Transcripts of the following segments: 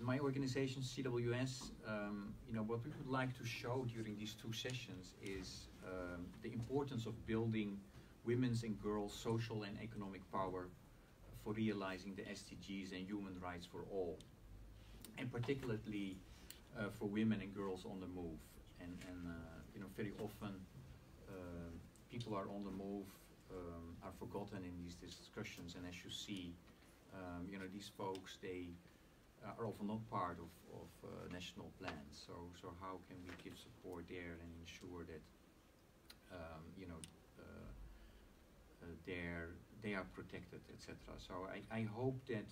my organization, CWS, you know, what we would like to show during these two sessions is the importance of building women's and girls' social and economic power for realizing the SDGs and human rights for all, and particularly for women and girls on the move. And you know, very often people are on the move, are forgotten in these discussions, and as you see, you know, these folks, they are often not part of national plans. So how can we give support there and ensure that you know, they are protected, etc. So I hope that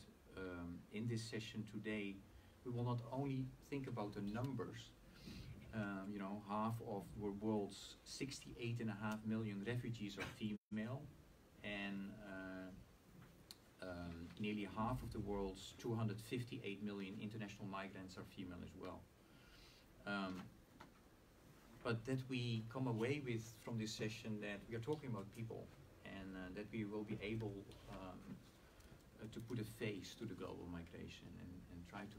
in this session today we will not only think about the numbers. You know, half of the world's 68.5 million refugees are female, and nearly half of the world's 258 million international migrants are female as well. But that we come away with from this session that we are talking about people, and that we will be able to put a face to the global migration and try to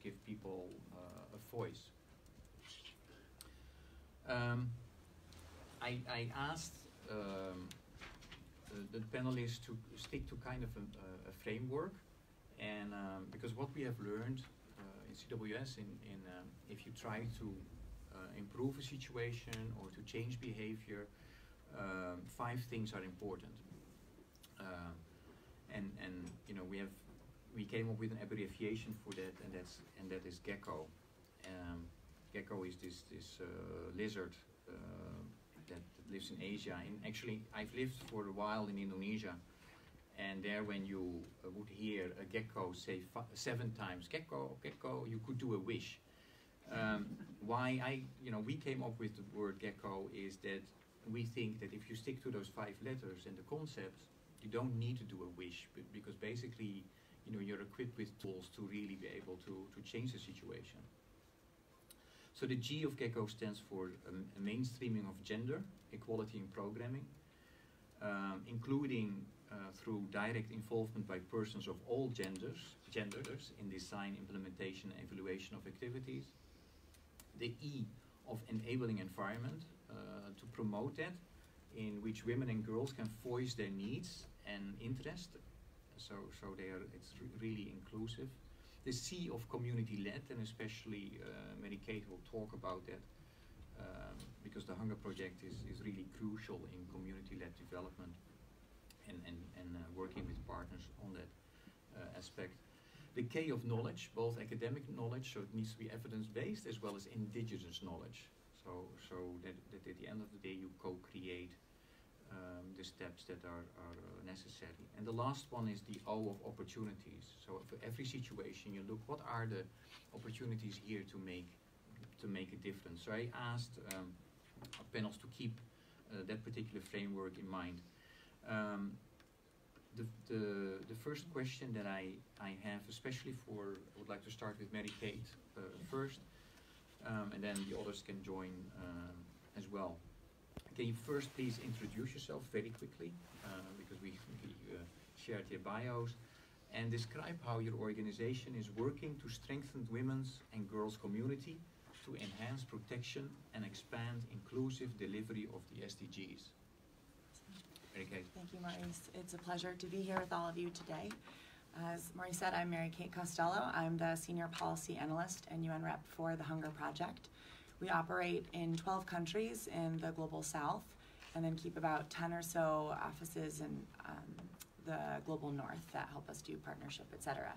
give people a voice. I asked the panelists to stick to kind of a framework, and because what we have learned in CWS, if you try to improve a situation or to change behavior, 5 things are important. And you know, we came up with an abbreviation for that, and that is gecko. Gecko is this lizard that lives in Asia. And actually, I've lived for a while in Indonesia, and there, when you would hear a gecko say 7 times gecko, gecko, you could do a wish. Why we came up with the word gecko is that we think that if you stick to those 5 letters and the concepts, you don't need to do a wish, because basically, you know, you're equipped with tools to really be able to change the situation. So the G of gecko stands for a mainstreaming of gender, equality in programming, including through direct involvement by persons of all genders in design, implementation, and evaluation of activities. The E of enabling environment, to promote that, in which women and girls can voice their needs and interest. So it's really inclusive. The C of community-led, and especially Mary Kate will talk about that, because the Hunger Project is really crucial in community-led development and working with partners on that aspect. The K of knowledge, both academic knowledge, so it needs to be evidence-based, as well as indigenous knowledge. So that at the end of the day you co-create the steps that are necessary. And the last one is the O of opportunities. So for every situation you look, what are the opportunities here to make a difference? So I asked our panels to keep that particular framework in mind. The first question that I have, especially I would like to start with Mary Kate first, and then the others can join as well. Can you first please introduce yourself very quickly, because we shared your bios, and describe how your organization is working to strengthen women's and girls' community, to enhance protection and expand inclusive delivery of the SDGs. Okay. Thank you, Maurice. It's a pleasure to be here with all of you today. As Maurice said, I'm Mary Kate Costello. I'm the Senior Policy Analyst and UN Rep for the Hunger Project. We operate in 12 countries in the Global South, and then keep about 10 or so offices in the Global North that help us do partnership, etc.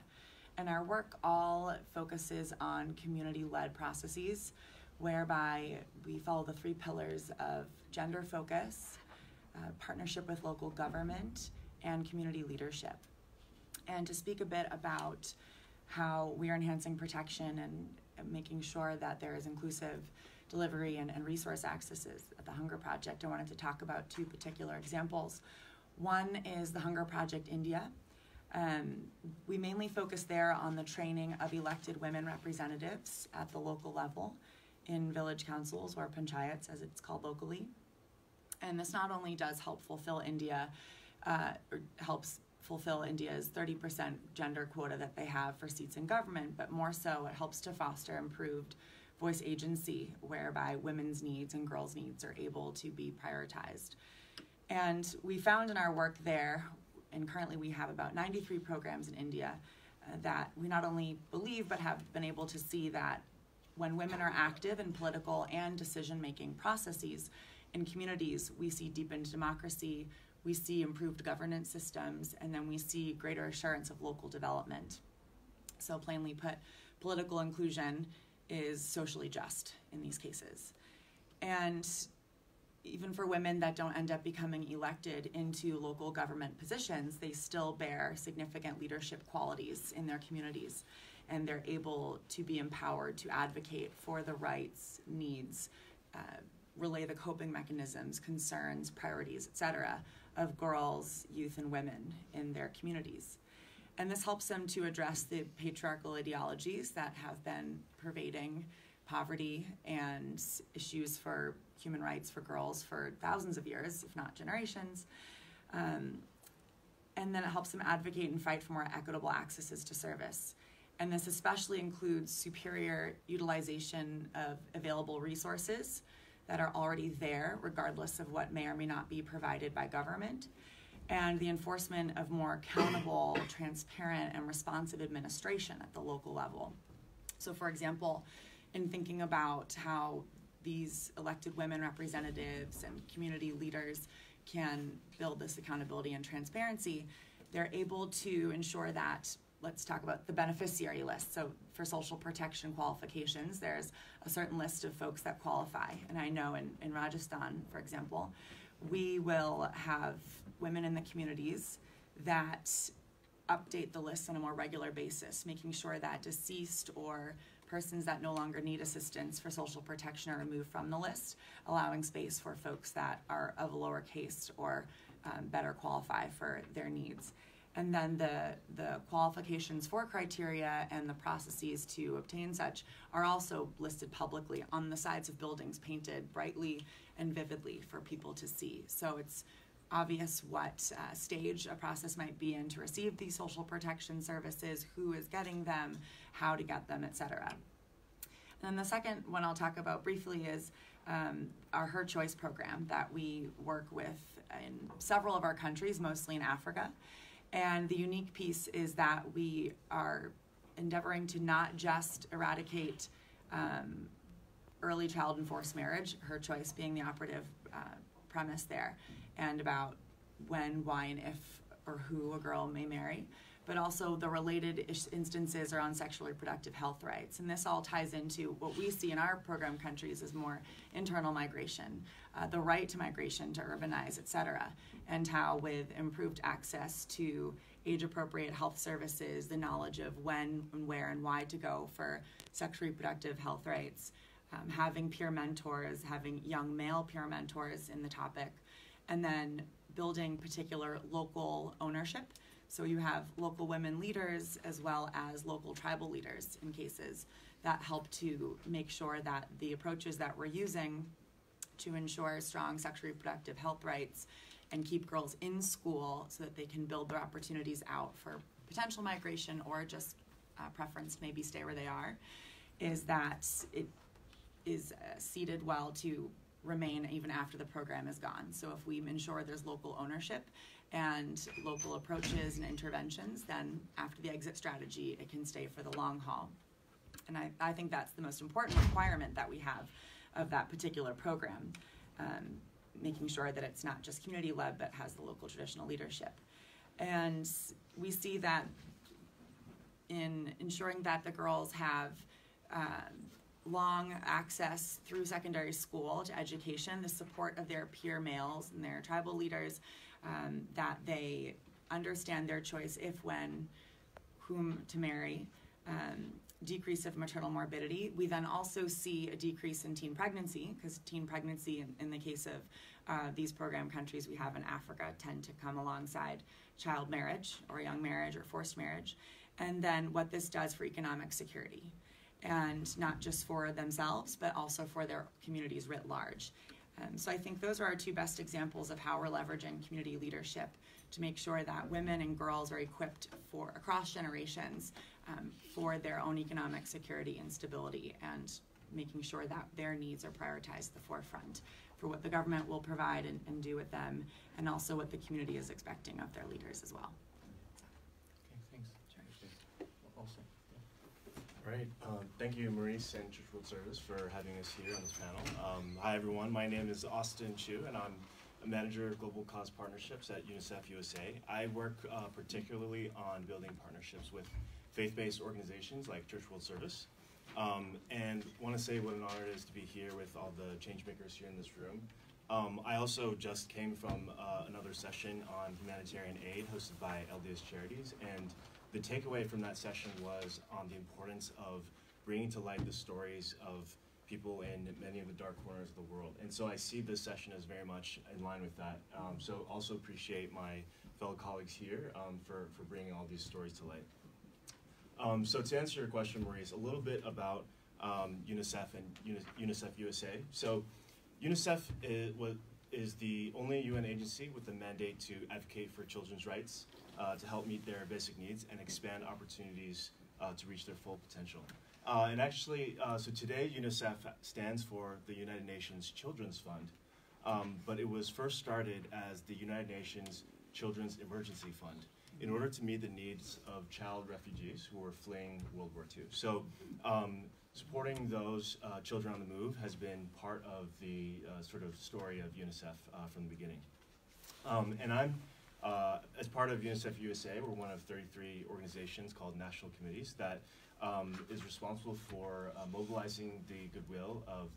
And our work all focuses on community-led processes, whereby we follow the 3 pillars of gender focus, partnership with local government, and community leadership. And to speak a bit about how we are enhancing protection and making sure that there is inclusive delivery and resource accesses at the Hunger Project, I wanted to talk about 2 particular examples. One is the Hunger Project India. We mainly focus there on the training of elected women representatives at the local level in village councils, or panchayats as it's called locally. And this not only does help fulfill India, or helps fulfill India's 30% gender quota that they have for seats in government, but more so it helps to foster improved voice agency whereby women's needs and girls' needs are able to be prioritized. And we found in our work there, and currently we have about 93 programs in India, that we not only believe but have been able to see that when women are active in political and decision-making processes in communities, we see deepened democracy, we see improved governance systems, and then we see greater assurance of local development. So plainly put, political inclusion is socially just in these cases. And even for women that don't end up becoming elected into local government positions, they still bear significant leadership qualities in their communities, and they're able to be empowered to advocate for the rights, needs, relay the coping mechanisms, concerns, priorities, etc., of girls, youth, and women in their communities. And this helps them to address the patriarchal ideologies that have been pervading poverty and issues for human rights for girls for thousands of years, if not generations. And then it helps them advocate and fight for more equitable accesses to service. And this especially includes superior utilization of available resources that are already there, regardless of what may or may not be provided by government, and the enforcement of more accountable, transparent, and responsive administration at the local level. So for example, in thinking about how these elected women representatives and community leaders can build this accountability and transparency, they're able to ensure that, let's talk about the beneficiary list. So for social protection qualifications, there's a certain list of folks that qualify. And I know in Rajasthan, for example, we will have women in the communities that update the list on a more regular basis, making sure that deceased or persons that no longer need assistance for social protection are removed from the list, allowing space for folks that are of a lower caste or better qualify for their needs. And then the qualifications for criteria and the processes to obtain such are also listed publicly on the sides of buildings, painted brightly and vividly for people to see. So it's obvious what stage a process might be in to receive these social protection services, who is getting them, how to get them, etc. And then the second one I'll talk about briefly is our Her Choice program that we work with in several of our countries, mostly in Africa. And the unique piece is that we are endeavoring to not just eradicate early child and forced marriage, her choice being the operative premise there, and about when, why, and if or who a girl may marry, but also the related instances around sexual reproductive health rights. And this all ties into what we see in our program countries as more internal migration, the right to migration, to urbanize, et cetera, and how with improved access to age-appropriate health services, the knowledge of when and where and why to go for sexual reproductive health rights, having peer mentors, having young male peer mentors in the topic, and then building particular local ownership. So you have local women leaders as well as local tribal leaders in cases that help to make sure that the approaches that we're using to ensure strong sexual reproductive health rights and keep girls in school so that they can build their opportunities out for potential migration or just preference to maybe stay where they are, is that it is seeded well to remain even after the program is gone. So if we ensure there's local ownership and local approaches and interventions, then after the exit strategy, it can stay for the long haul. And I think that's the most important requirement that we have of that particular program, making sure that it's not just community-led, but has the local traditional leadership. And we see that in ensuring that the girls have long access through secondary school to education, the support of their peer males and their tribal leaders, that they understand their choice if, when, whom to marry, decrease of maternal morbidity. We then also see a decrease in teen pregnancy, because teen pregnancy, in the case of these program countries we have in Africa, tend to come alongside child marriage or young marriage or forced marriage. And then what this does for economic security, and not just for themselves, but also for their communities writ large. So I think those are our two best examples of how we're leveraging community leadership to make sure that women and girls are equipped for across generations for their own economic security and stability, and making sure that their needs are prioritized at the forefront for what the government will provide and do with them, and also what the community is expecting of their leaders as well. Okay, thanks. Sure. Also, yeah. Right. Thank you, Maurice and Church World Service, for having us here on this panel. Hi, everyone. My name is Austin Chu, and I'm a manager of Global Cause Partnerships at UNICEF USA. I work particularly on building partnerships with faith-based organizations like Church World Service. And want to say what an honor it is to be here with all the change makers here in this room. I also just came from another session on humanitarian aid hosted by LDS Charities, and the takeaway from that session was on the importance of bringing to light the stories of people in many of the dark corners of the world. And so I see this session as very much in line with that. So also appreciate my fellow colleagues here for bringing all these stories to light. So to answer your question, Maurice, a little bit about UNICEF and UNICEF USA. So UNICEF is the only UN agency with a mandate to advocate for children's rights, to help meet their basic needs and expand opportunities to reach their full potential. And actually, so today UNICEF stands for the United Nations Children's Fund, but it was first started as the United Nations Children's Emergency Fund in order to meet the needs of child refugees who were fleeing World War II. So supporting those children on the move has been part of the sort of story of UNICEF from the beginning. And I'm, as part of UNICEF USA, we're one of 33 organizations called national committees that is responsible for mobilizing the goodwill of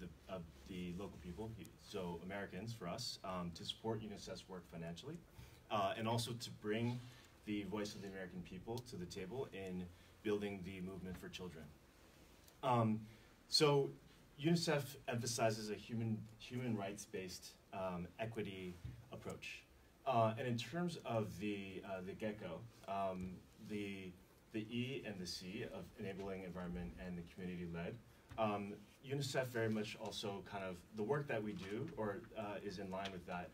the local people, so Americans for us, to support UNICEF's work financially, and also to bring the voice of the American people to the table in building the movement for children. So UNICEF emphasizes a human rights-based equity approach. And in terms of the GECO, the E and the C of enabling environment and the community-led, UNICEF very much also kind of, the work that we do is in line with that.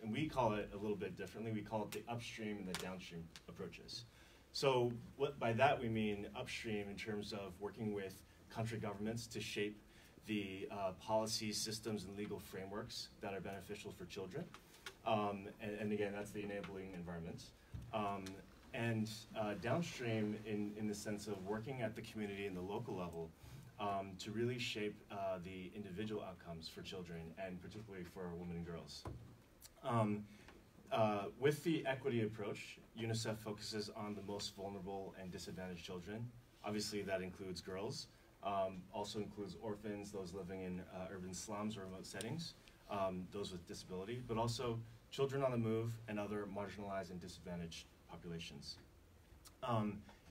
And we call it a little bit differently. We call it the upstream and the downstream approaches. So by that we mean upstream in terms of working with country governments to shape the policies, systems, and legal frameworks that are beneficial for children. And again, that's the enabling environment. And downstream in the sense of working at the community and the local level to really shape the individual outcomes for children, and particularly for women and girls. With the equity approach, UNICEF focuses on the most vulnerable and disadvantaged children. Obviously, that includes girls, also includes orphans, those living in urban slums or remote settings, those with disability, but also children on the move and other marginalized and disadvantaged populations.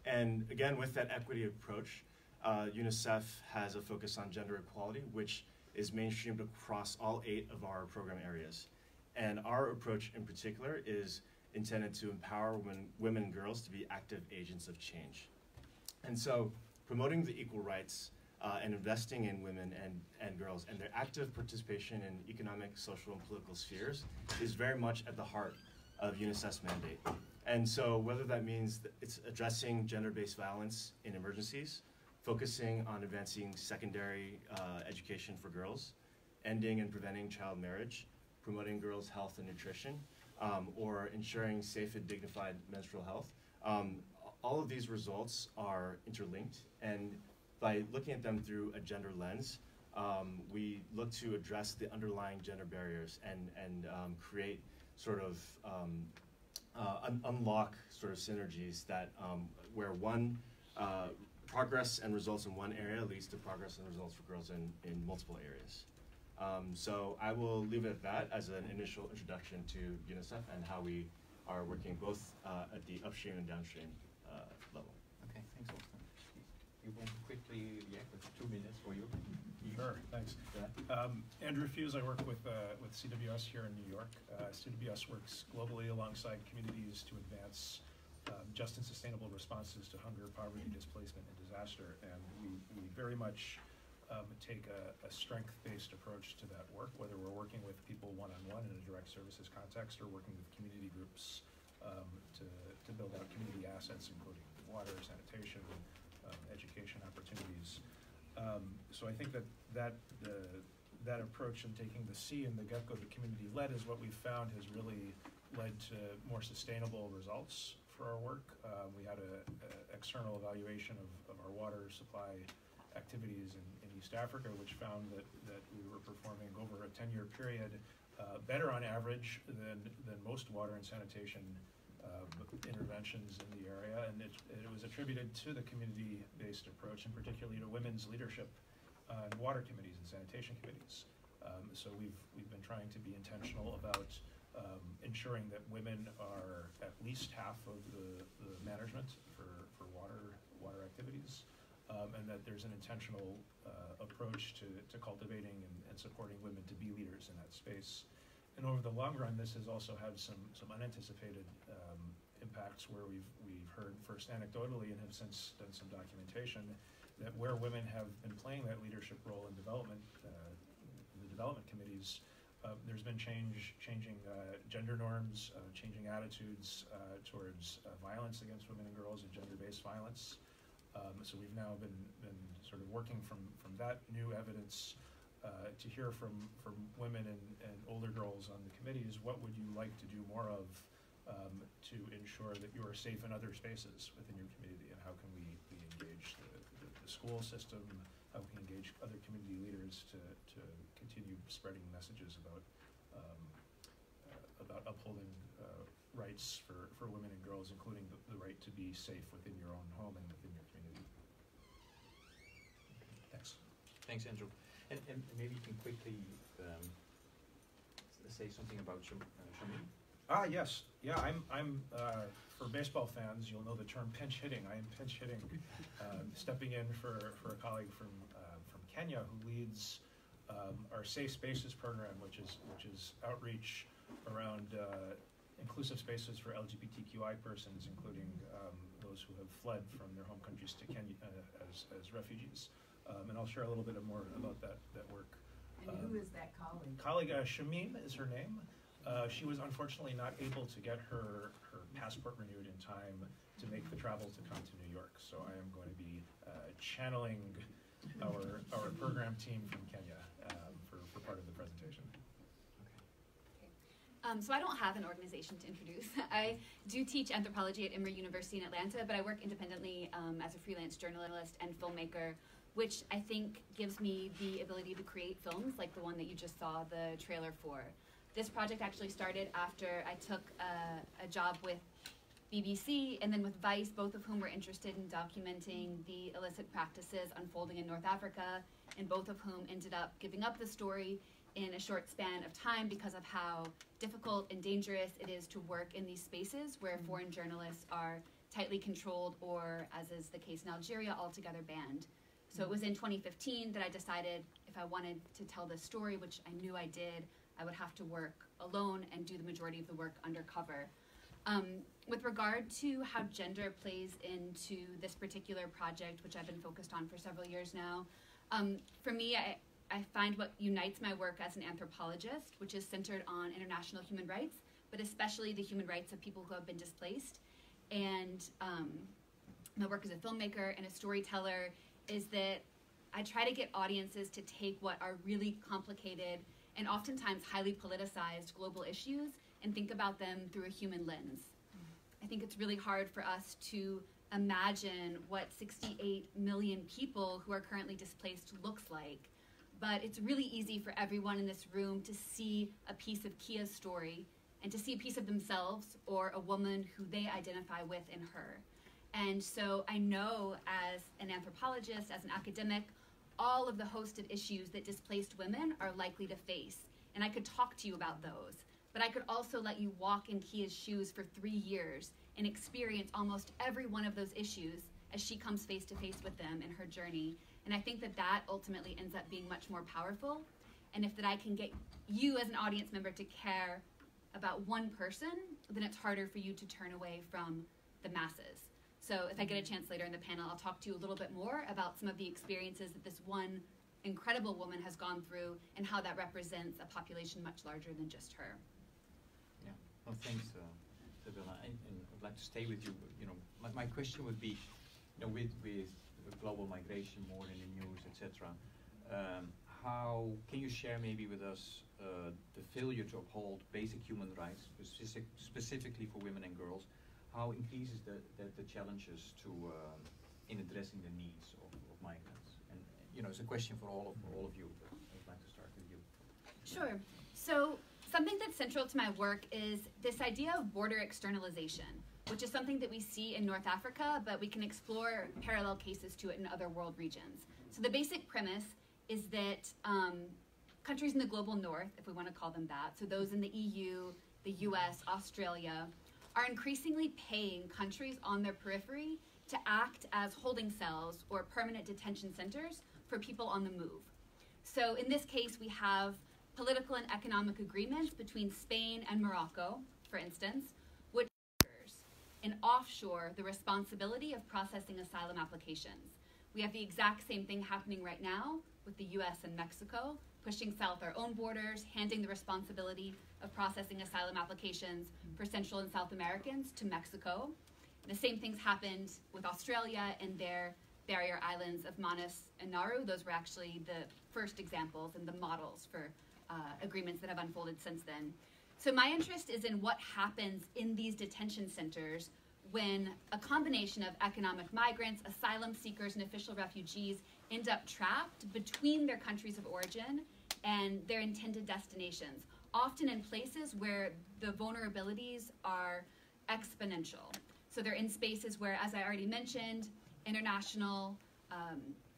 And again, with that equity approach, UNICEF has a focus on gender equality, which is mainstreamed across all 8 of our program areas. And our approach in particular is intended to empower women and girls to be active agents of change. And so promoting the equal rights and investing in women and girls and their active participation in economic, social, and political spheres is very much at the heart of UNICEF's mandate. And so whether that means that it's addressing gender-based violence in emergencies, focusing on advancing secondary education for girls, ending and preventing child marriage, promoting girls' health and nutrition, or ensuring safe and dignified menstrual health. All of these results are interlinked, and by looking at them through a gender lens, we look to address the underlying gender barriers and create sort of unlock sort of synergies that where one progress and results in one area leads to progress and results for girls in multiple areas. So I will leave it at that as an initial introduction to UNICEF and how we are working both at the upstream and downstream level. Okay, thanks, Austin. You want to quickly react with 2 minutes for you? Sure, thanks. Yeah. Andrew Fuse, I work with CWS here in New York. CWS works globally alongside communities to advance just and sustainable responses to hunger, poverty, displacement, and disaster. And we very much take a strength-based approach to that work, whether we're working with people one-on-one in a direct services context or working with community groups to build out community assets, including water, sanitation, education opportunities. So I think that approach in taking the C in the get-go, the community-led, is what we've found has really led to more sustainable results for our work. We had an external evaluation of our water supply activities in East Africa, which found that we were performing over a 10-year period better on average than most water and sanitation interventions in the area, and it was attributed to the community-based approach, and particularly to women's leadership in water committees and sanitation committees. So we've been trying to be intentional about ensuring that women are at least half of the management for water activities, and that there's an intentional approach to cultivating and supporting women to be leaders in that space. And over the long run, this has also had some unanticipated impacts where we've heard first anecdotally and have since done some documentation that where women have been playing that leadership role in development, in the development committees, there's been changing gender norms, changing attitudes towards violence against women and girls and gender-based violence. So we've now been sort of working from that new evidence to hear from women and older girls on the committees, what would you like to do more of to ensure that you are safe in other spaces within your community, and how can we engage the school system, how we can engage other community leaders to continue spreading messages about upholding rights for women and girls, including the right to be safe within your own home and within your community. Thanks. Thanks, Andrew. And maybe you can quickly say something about Shamin. Yes. Yeah, I'm for baseball fans, you'll know the term pinch hitting. I am pinch hitting, stepping in for a colleague from Kenya who leads our Safe Spaces program, which is outreach around inclusive spaces for LGBTQI persons, including those who have fled from their home countries to Kenya as refugees. And I'll share a little bit more about that work. And who is that colleague? Colleague Shamim is her name. She was unfortunately not able to get her passport renewed in time to make the travel to come to New York. So I am going to be channeling our program team from Kenya for part of the presentation. So I don't have an organization to introduce. I do teach anthropology at Emory University in Atlanta, but I work independently as a freelance journalist and filmmaker, which I think gives me the ability to create films like the one that you just saw the trailer for. This project actually started after I took a job with BBC and then with Vice, both of whom were interested in documenting the illicit practices unfolding in North Africa, and both of whom ended up giving up the story in a short span of time because of how difficult and dangerous it is to work in these spaces where foreign journalists are tightly controlled or, as is the case in Algeria, altogether banned. So it was in 2015 that I decided if I wanted to tell this story, which I knew I did, I would have to work alone and do the majority of the work undercover. With regard to how gender plays into this particular project, which I've been focused on for several years now, for me, I find what unites my work as an anthropologist, which is centered on international human rights, but especially the human rights of people who have been displaced. And my work as a filmmaker and a storyteller is that I try to get audiences to take what are really complicated and oftentimes highly politicized global issues and think about them through a human lens. I think it's really hard for us to imagine what 68 million people who are currently displaced looks like, but it's really easy for everyone in this room to see a piece of Kia's story and to see a piece of themselves or a woman who they identify with in her. And so I know as an anthropologist, as an academic, all of the hosted issues that displaced women are likely to face. And I could talk to you about those, but I could also let you walk in Kia's shoes for 3 years and experience almost every one of those issues as she comes face to face with them in her journey. And I think that that ultimately ends up being much more powerful. And if that I can get you as an audience member to care about one person, then it's harder for you to turn away from the masses. So if I get a chance later in the panel, I'll talk to you a little bit more about some of the experiences that this one incredible woman has gone through and how that represents a population much larger than just her. Yeah, well, thanks. Tabilla, and I'd like to stay with you. You know, my question would be, you know, with global migration more in the news, etc. How can you share maybe with us the failure to uphold basic human rights, specifically for women and girls? How increases the challenges to in addressing the needs of migrants? And you know, it's a question for all of you. But I'd like to start with you. Sure. So something that's central to my work is this idea of border externalization, which is something that we see in North Africa, but we can explore parallel cases to it in other world regions. So the basic premise is that countries in the global north, if we want to call them that, so those in the EU, the US, Australia, are increasingly paying countries on their periphery to act as holding cells or permanent detention centers for people on the move. So in this case, we have political and economic agreements between Spain and Morocco, for instance, which and offshore the responsibility of processing asylum applications. We have the exact same thing happening right now with the US and Mexico, pushing south our own borders, handing the responsibility of processing asylum applications for Central and South Americans to Mexico. The same things happened with Australia and their barrier islands of Manus and Nauru. Those were actually the first examples and the models for agreements that have unfolded since then. So my interest is in what happens in these detention centers when a combination of economic migrants, asylum seekers, and official refugees end up trapped between their countries of origin and their intended destinations, often in places where the vulnerabilities are exponential. So they're in spaces where, as I already mentioned, international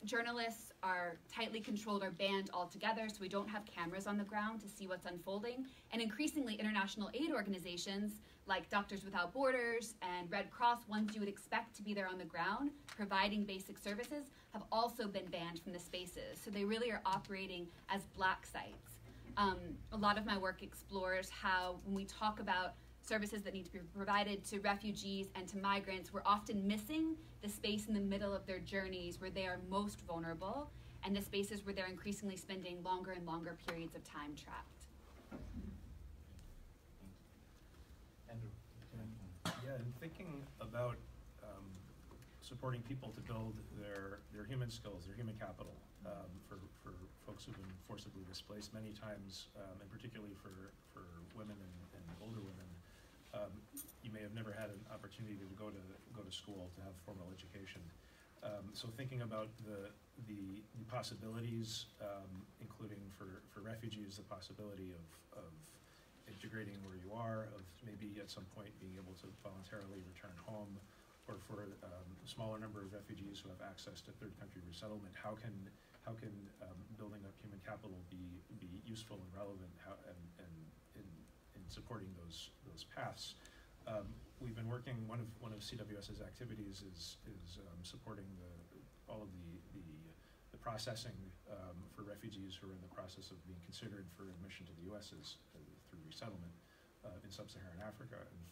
journalists are tightly controlled or banned altogether, so we don't have cameras on the ground to see what's unfolding. And increasingly, international aid organizations like Doctors Without Borders and Red Cross, ones you would expect to be there on the ground, providing basic services, have also been banned from the spaces. So they really are operating as black sites. A lot of my work explores how, when we talk about services that need to be provided to refugees and to migrants, we're often missing the space in the middle of their journeys where they are most vulnerable, and the spaces where they're increasingly spending longer and longer periods of time trapped. Andrew. Yeah, and thinking about supporting people to build their human skills, their human capital, for folks who've been forcibly displaced many times, and particularly for women and older women. You may have never had an opportunity to go to school, to have formal education. So thinking about the possibilities, including for refugees, the possibility of integrating where you are, of maybe at some point being able to voluntarily return home, or for a smaller number of refugees who have access to third country resettlement, how can building up human capital be useful and relevant, in supporting those paths? We've been working. One of CWS's activities is supporting all of the processing for refugees who are in the process of being considered for admission to the U.S. Through resettlement in sub-Saharan Africa. And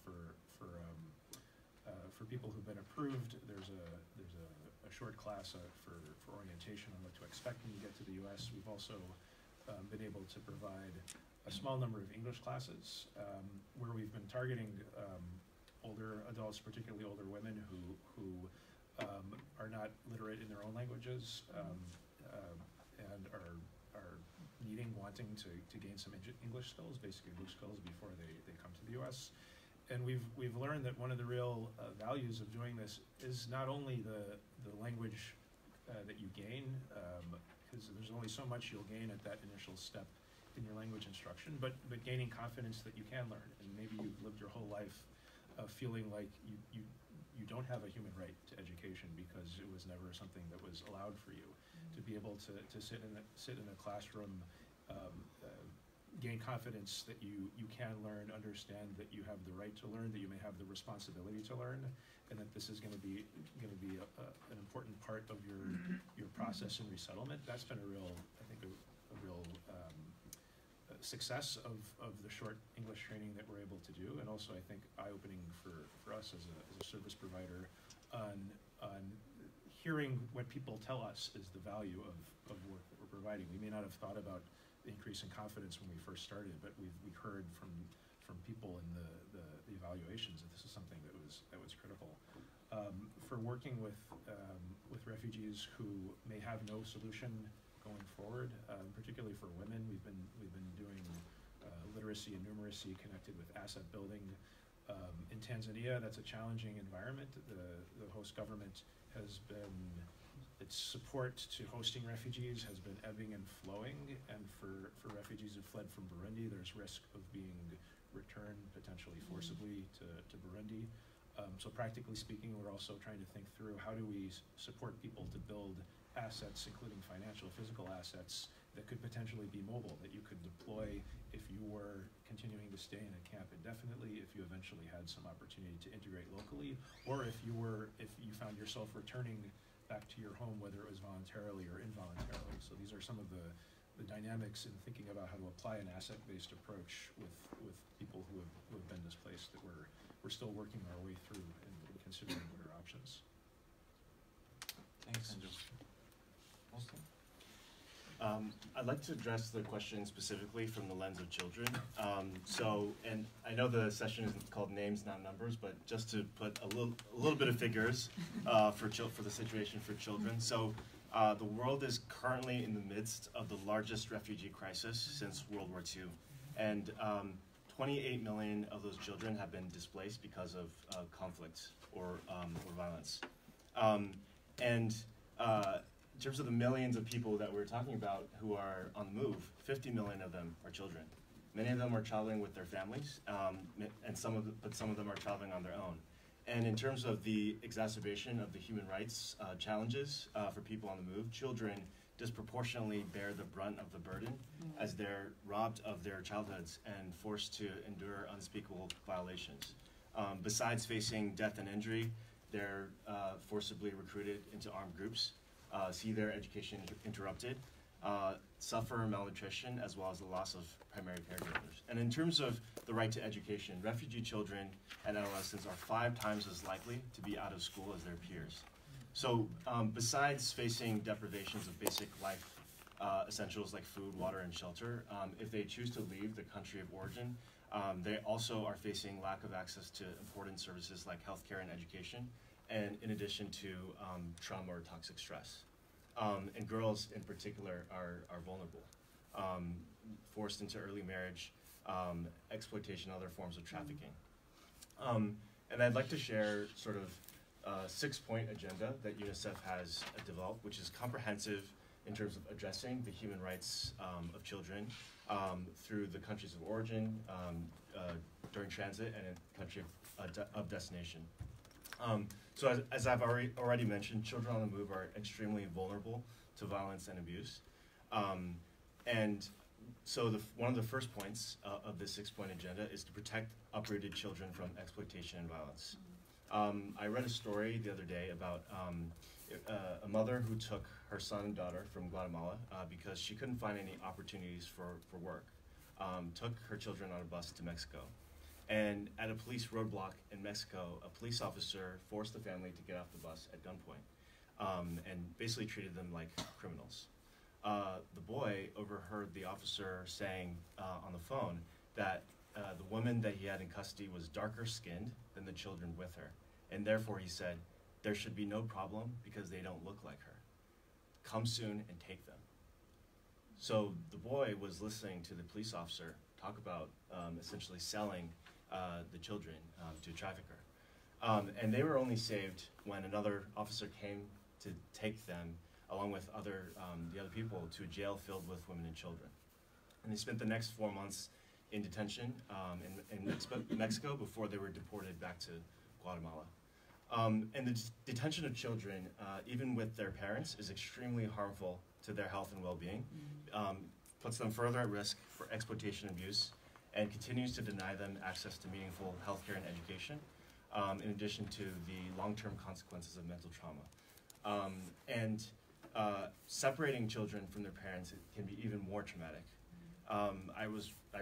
for people who've been approved, there's a short class for orientation on what to expect when you get to the U.S. We've also been able to provide a small number of English classes where we've been targeting older adults, particularly older women who are not literate in their own languages and are wanting to gain some English skills, basic English skills, before they come to the U.S. And we've learned that one of the real values of doing this is not only the language that you gain, because there's only so much you'll gain at that initial step in your language instruction, but gaining confidence that you can learn. And maybe you've lived your whole life feeling like you don't have a human right to education because it was never something that was allowed for you. To be able to sit in a classroom, gain confidence that you can learn, understand that you have the right to learn, that you may have the responsibility to learn, and that this is going to be an important part of your process in resettlement. That's been a real success of the short English training that we're able to do, and also I think eye-opening for us as a service provider on hearing what people tell us is the value of work that we're providing. We may not have thought about the increase in confidence when we first started, but we've heard from from people in the evaluations that this is something that was critical. For working with refugees who may have no solution going forward, particularly for women, we've been doing literacy and numeracy connected with asset building. In Tanzania, that's a challenging environment. The host government has been, its support to hosting refugees has been ebbing and flowing, and for refugees who fled from Burundi, there's risk of being returned potentially forcibly to Burundi. So practically speaking, we're also trying to think through how do we support people to build assets, including financial, physical assets, that could potentially be mobile, that you could deploy if you were continuing to stay in a camp indefinitely, if you eventually had some opportunity to integrate locally, or if you found yourself returning back to your home, whether it was voluntarily or involuntarily. So these are some of the dynamics in thinking about how to apply an asset-based approach with people who have been displaced that we're still working our way through and considering what are options. Thanks. Austin? I'd like to address the question specifically from the lens of children. And I know the session is called Names, Not Numbers, but just to put a little bit of figures for the situation for children. So the world is currently in the midst of the largest refugee crisis since World War II. And 28 million of those children have been displaced because of conflict or violence. In terms of the millions of people that we're talking about who are on the move, 50 million of them are children. Many of them are traveling with their families, but some of them are traveling on their own. And in terms of the exacerbation of the human rights challenges for people on the move, children disproportionately bear the brunt of the burden as they're robbed of their childhoods and forced to endure unspeakable violations. Besides facing death and injury, they're forcibly recruited into armed groups, see their education interrupted, suffer malnutrition, as well as the loss of primary caregivers. And in terms of the right to education, refugee children and adolescents are 5 times as likely to be out of school as their peers. So besides facing deprivations of basic life essentials like food, water, and shelter, if they choose to leave the country of origin, they also are facing lack of access to important services like healthcare and education, and in addition to trauma or toxic stress. And girls in particular are vulnerable, forced into early marriage, exploitation, other forms of trafficking. And I'd like to share sort of a 6-point agenda that UNICEF has developed, which is comprehensive in terms of addressing the human rights of children through the countries of origin, during transit, and in country of destination. So as I've already mentioned, children on the move are extremely vulnerable to violence and abuse. And so one of the first points of this 6-point agenda is to protect uprooted children from exploitation and violence. I read a story the other day about a mother who took her son and daughter from Guatemala because she couldn't find any opportunities for work, took her children on a bus to Mexico. And at a police roadblock in Mexico, a police officer forced the family to get off the bus at gunpoint and basically treated them like criminals. The boy overheard the officer saying on the phone that the woman that he had in custody was darker skinned than the children with her. And therefore he said, there should be no problem because they don't look like her. Come soon and take them. So the boy was listening to the police officer talk about essentially selling the children to a trafficker. And they were only saved when another officer came to take them, along with the other people, to a jail filled with women and children. And they spent the next 4 months in detention in Mexico before they were deported back to Guatemala. And the detention of children, even with their parents, is extremely harmful to their health and well-being, puts them further at risk for exploitation and abuse, and continues to deny them access to meaningful healthcare and education, in addition to the long-term consequences of mental trauma. Separating children from their parents can be even more traumatic. I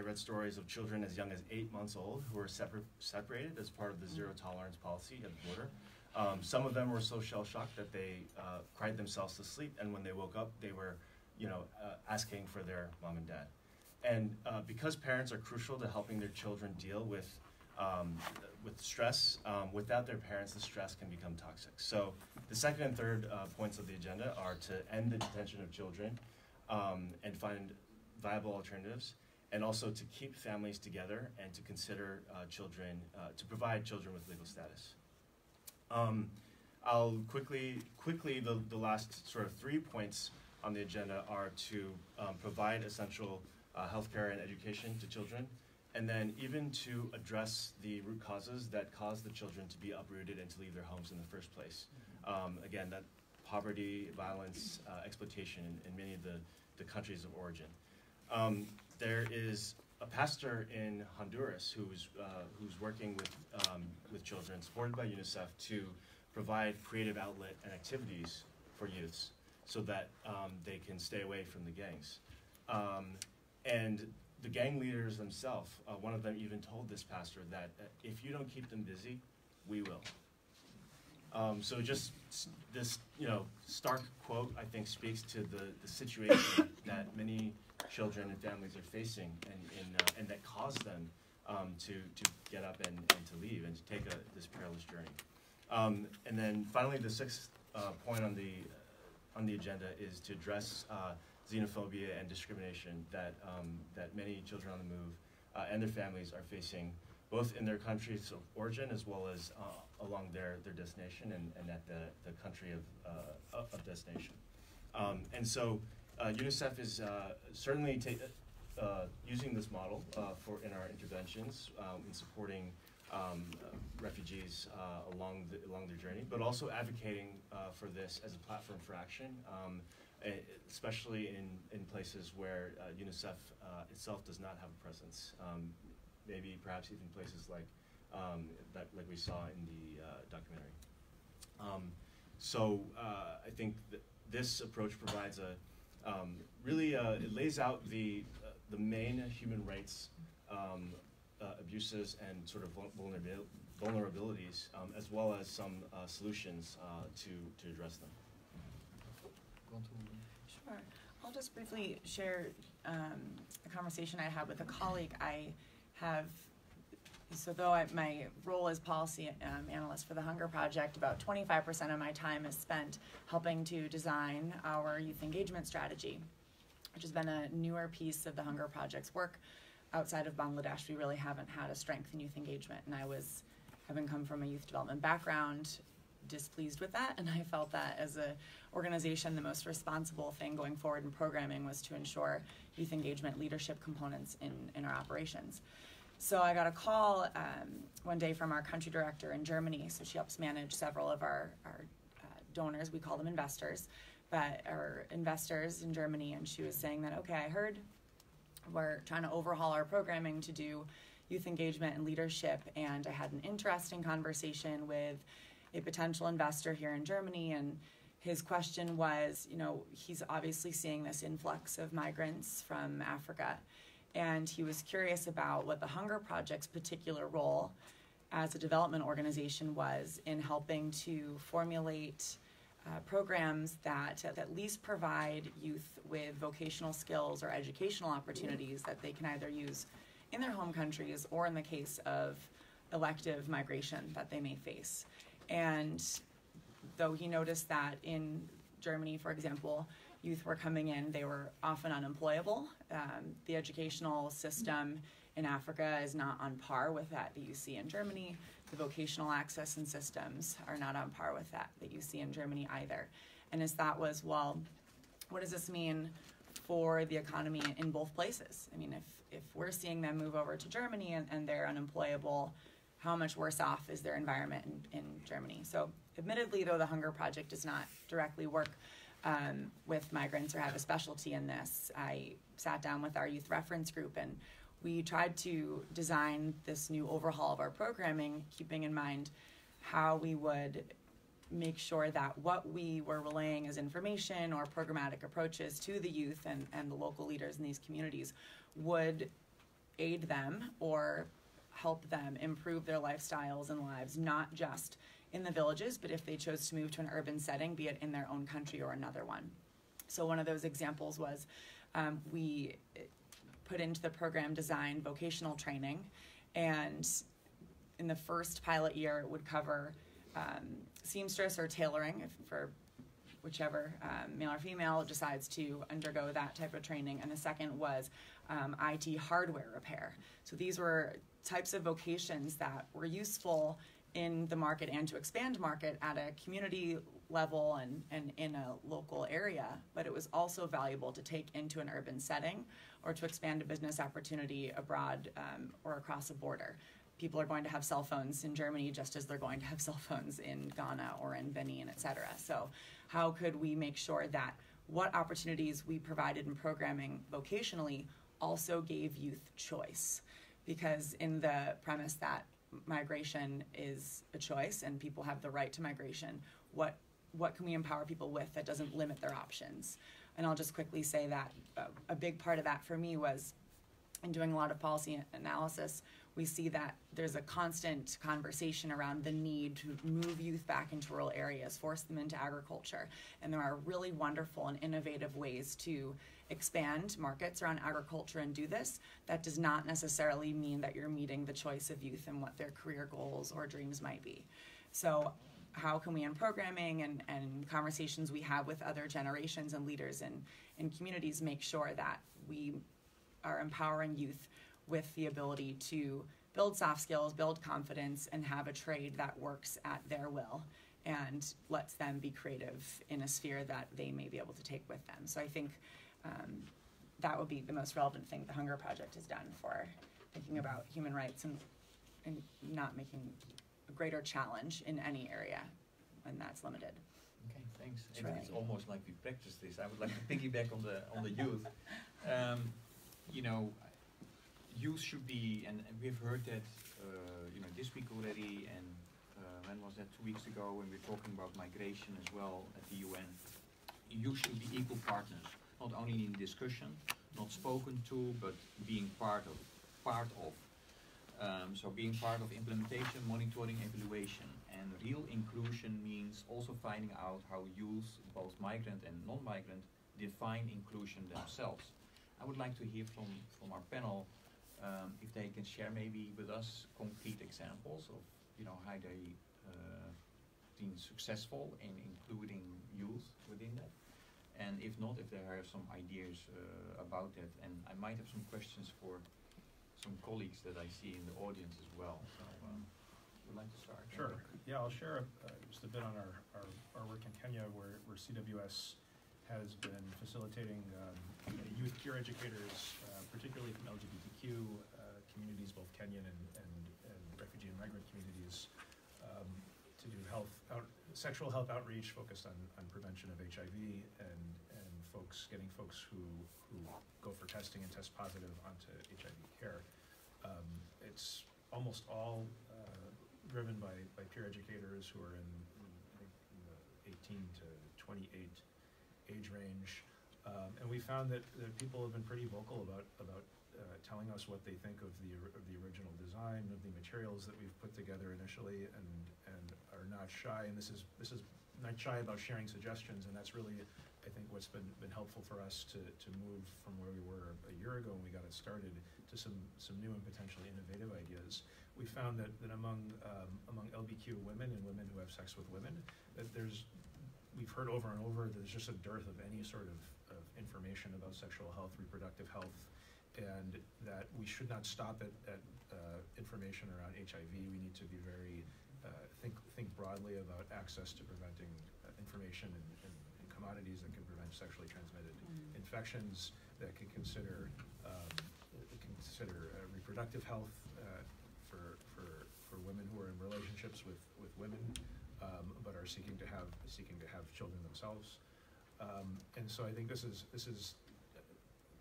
read stories of children as young as 8 months old who were separated as part of the zero tolerance policy at the border. Some of them were so shell-shocked that they cried themselves to sleep, and when they woke up, they were, asking for their mom and dad. And because parents are crucial to helping their children deal with stress, without their parents, the stress can become toxic. So the second and third points of the agenda are to end the detention of children and find viable alternatives, and also to keep families together and to consider children, to provide children with legal status. I'll quickly, the last sort of 3 points on the agenda are to provide essential healthcare and education to children, and then even to address the root causes that cause the children to be uprooted and to leave their homes in the first place. Again, that poverty, violence, exploitation in many of the countries of origin. There is a pastor in Honduras who's working with children, supported by UNICEF, to provide creative outlet and activities for youths so that they can stay away from the gangs. And the gang leaders themselves, one of them even told this pastor that if you don't keep them busy, we will. So just this, stark quote, I think, speaks to the situation that many children and families are facing, and that cause them to get up and to leave and to take this perilous journey. And then finally, the sixth point on the agenda is to address xenophobia and discrimination that many children on the move and their families are facing, both in their countries of origin as well as along their destination and at the country of destination. And so UNICEF is certainly using this model in our interventions in supporting refugees along their journey, but also advocating for this as a platform for action, especially in places where UNICEF itself does not have a presence. Maybe perhaps even places like we saw in the documentary. So I think this approach provides it lays out the main human rights abuses and sort of vulnerabilities, as well as some solutions to address them. Sure. I'll just briefly share a conversation I had with a colleague. My role as policy analyst for the Hunger Project, about 25% of my time is spent helping to design our youth engagement strategy, which has been a newer piece of the Hunger Project's work. Outside of Bangladesh, we really haven't had a strength in youth engagement, and having come from a youth development background, displeased with that, and I felt that as an organization, the most responsible thing going forward in programming was to ensure youth engagement leadership components in our operations. So I got a call one day from our country director in Germany. So she helps manage several of our donors. We call them investors, but our investors in Germany. And she was saying that, okay, I heard we're trying to overhaul our programming to do youth engagement and leadership. And I had an interesting conversation with a potential investor here in Germany. And his question was, he's obviously seeing this influx of migrants from Africa. And he was curious about what the Hunger Project's particular role as a development organization was in helping to formulate programs that at least provide youth with vocational skills or educational opportunities that they can either use in their home countries or in the case of elective migration that they may face. And though he noticed that in Germany, for example, youth were coming in, they were often unemployable. The educational system in Africa is not on par with that you see in Germany. The vocational access and systems are not on par with that you see in Germany either. And his thought was, well, what does this mean for the economy in both places? I mean, if we're seeing them move over to Germany and they're unemployable, how much worse off is their environment in Germany? So admittedly, though, the Hunger Project does not directly work with migrants or have a specialty in this, I sat down with our youth reference group and we tried to design this new overhaul of our programming, keeping in mind how we would make sure that what we were relaying as information or programmatic approaches to the youth and the local leaders in these communities would aid them or help them improve their lifestyles and lives, not just in the villages, but if they chose to move to an urban setting, be it in their own country or another one. So one of those examples was we put into the program design vocational training, and in the first pilot year it would cover seamstress or tailoring for whichever male or female decides to undergo that type of training, and the second was IT hardware repair. So these were types of vocations that were useful in the market and to expand market at a community level and in a local area, but it was also valuable to take into an urban setting or to expand a business opportunity abroad or across a border. People are going to have cell phones in Germany just as they're going to have cell phones in Ghana or in Benin, et cetera. So how could we make sure that what opportunities we provided in programming vocationally also gave youth choice? Because in the premise that migration is a choice and people have the right to migration, what can we empower people with that doesn't limit their options? And I'll just quickly say that a big part of that for me was in doing a lot of policy analysis, we see that there's a constant conversation around the need to move youth back into rural areas, force them into agriculture. And there are really wonderful and innovative ways to expand markets around agriculture and do this. That does not necessarily mean that you're meeting the choice of youth and what their career goals or dreams might be. So how can we, in programming and conversations we have with other generations and leaders in communities, make sure that we are empowering youth with the ability to build soft skills, build confidence, and have a trade that works at their will and lets them be creative in a sphere that they may be able to take with them. So I think that would be the most relevant thing the Hunger Project has done for thinking about human rights and not making a greater challenge in any area when that's limited. Okay, thanks. Sure. It's almost like we practice this. I would like to piggyback on the youth. You know, youth should be, and we've heard that this week already, and when was that, 2 weeks ago, when we were talking about migration as well at the UN. Youth should be equal partners, not only in discussion, not spoken to, but being part of. So being part of implementation, monitoring, evaluation, and real inclusion means also finding out how youth, both migrant and non-migrant, define inclusion themselves. I would like to hear from our panel if they can share maybe with us concrete examples of how they been successful in including youth within that, and if not, if they have some ideas about that. And I might have some questions for some colleagues that I see in the audience as well. So would like to start. Sure. Yeah, I'll share just a bit on our work in Kenya, where CWS has been facilitating youth peer educators, particularly from LGBTQ communities, both Kenyan and refugee and migrant communities, to do sexual health outreach focused on prevention of HIV and getting folks who go for testing and test positive onto HIV care. It's almost all driven by peer educators who are in the 18 to 28 age range, and we found that people have been pretty vocal about telling us what they think of the original design, of the materials that we've put together initially, and are not shy. And this is not shy about sharing suggestions, and that's really, I think, what's been helpful for us to move from where we were a year ago when we got it started to some new and potentially innovative ideas. We found that among LBQ women and women who have sex with women, that we've heard over and over that there's just a dearth of any sort of information about sexual health, reproductive health, and that we should not stop at information around HIV. We need to be very think broadly about access to preventing information and commodities that can prevent sexually transmitted infections, that can consider reproductive health for women who are in relationships with women, but are seeking to have children themselves. And so I think this is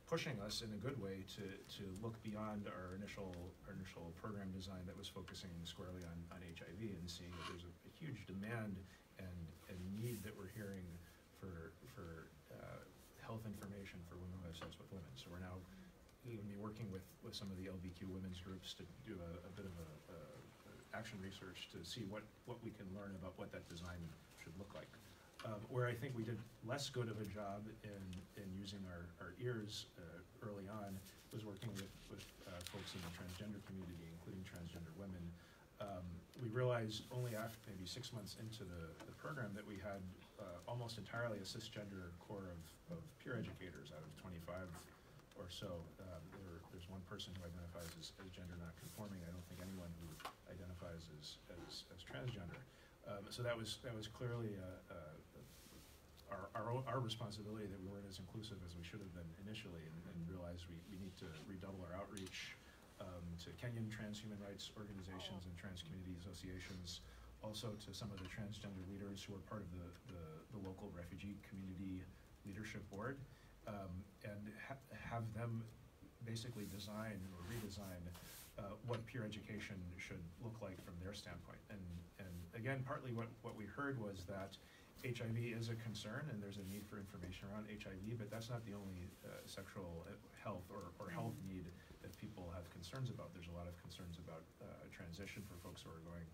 pushing us in a good way to look beyond our initial program design that was focusing squarely on HIV, and seeing that there's a huge demand and need that we're hearing for health information for women who have sex with women. So we're now going to be working with some of the LBQ women's groups to do a bit of action research to see what we can learn about what that design should look like. Where I think we did less good of a job in using our ears early on was working with folks in the transgender community, including transgender women. We realized only after maybe 6 months into the program that we had almost entirely a cisgender core of peer educators out of 25 or so. There's one person who identifies as gender non-conforming. I don't think anyone who identifies as transgender. So that was clearly our responsibility that we weren't as inclusive as we should have been initially, and realized we need to redouble our outreach to Kenyan trans human rights organizations and trans community associations, also to some of the transgender leaders who are part of the local refugee community leadership board, and have them basically design or redesign what peer education should look like from their standpoint. And again, partly what we heard was that HIV is a concern and there's a need for information around HIV, but that's not the only sexual health or health need that people have concerns about. There's a lot of concerns about transition for folks who are going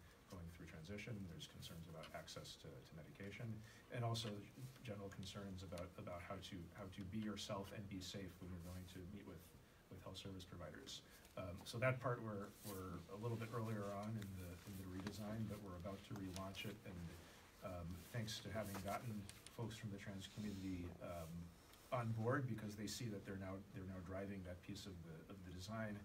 through transition. There's concerns about access to medication, and also general concerns about how to be yourself and be safe when you're going to meet with health service providers. So that part we're a little bit earlier on in the redesign, but we're about to relaunch it, and thanks to having gotten folks from the trans community on board, because they see that they're now driving that piece of the design,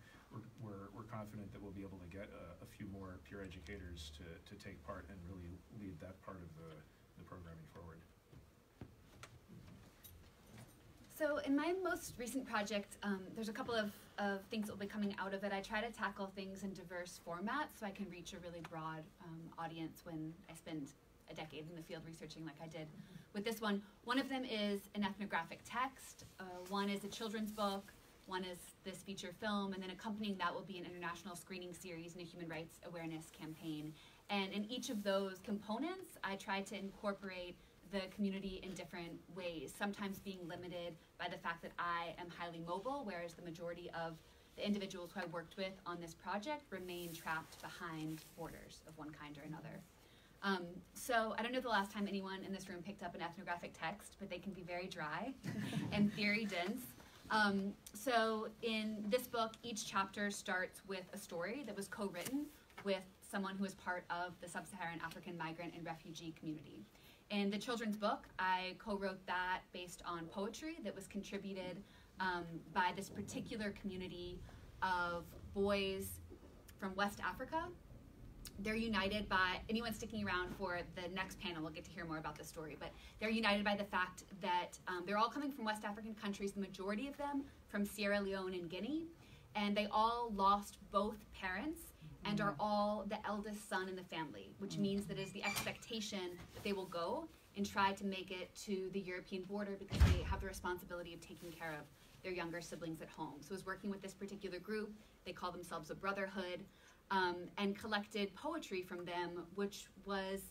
we're confident that we'll be able to get a few more peer educators to take part and really lead that part of the programming forward. So in my most recent project, there's a couple of things that will be coming out of it. I try to tackle things in diverse formats so I can reach a really broad audience when I spend a decade in the field researching like I did with this one. One of them is an ethnographic text, one is a children's book, one is this feature film, and then accompanying that will be an international screening series and a human rights awareness campaign. And in each of those components, I try to incorporate the community in different ways, sometimes being limited by the fact that I am highly mobile, whereas the majority of the individuals who I worked with on this project remain trapped behind borders of one kind or another. So I don't know the last time anyone in this room picked up an ethnographic text, but they can be very dry and theory dense. So in this book, each chapter starts with a story that was co-written with someone who is part of the sub-Saharan African migrant and refugee community. In the children's book, I co-wrote that based on poetry that was contributed by this particular community of boys from West Africa. They're united by, anyone sticking around for the next panel will get to hear more about this story, but they're united by the fact that they're all coming from West African countries, the majority of them from Sierra Leone and Guinea, and they all lost both parents and are all the eldest son in the family, which means that it is the expectation that they will go and try to make it to the European border because they have the responsibility of taking care of their younger siblings at home. So I was working with this particular group, they call themselves a brotherhood, and collected poetry from them, which was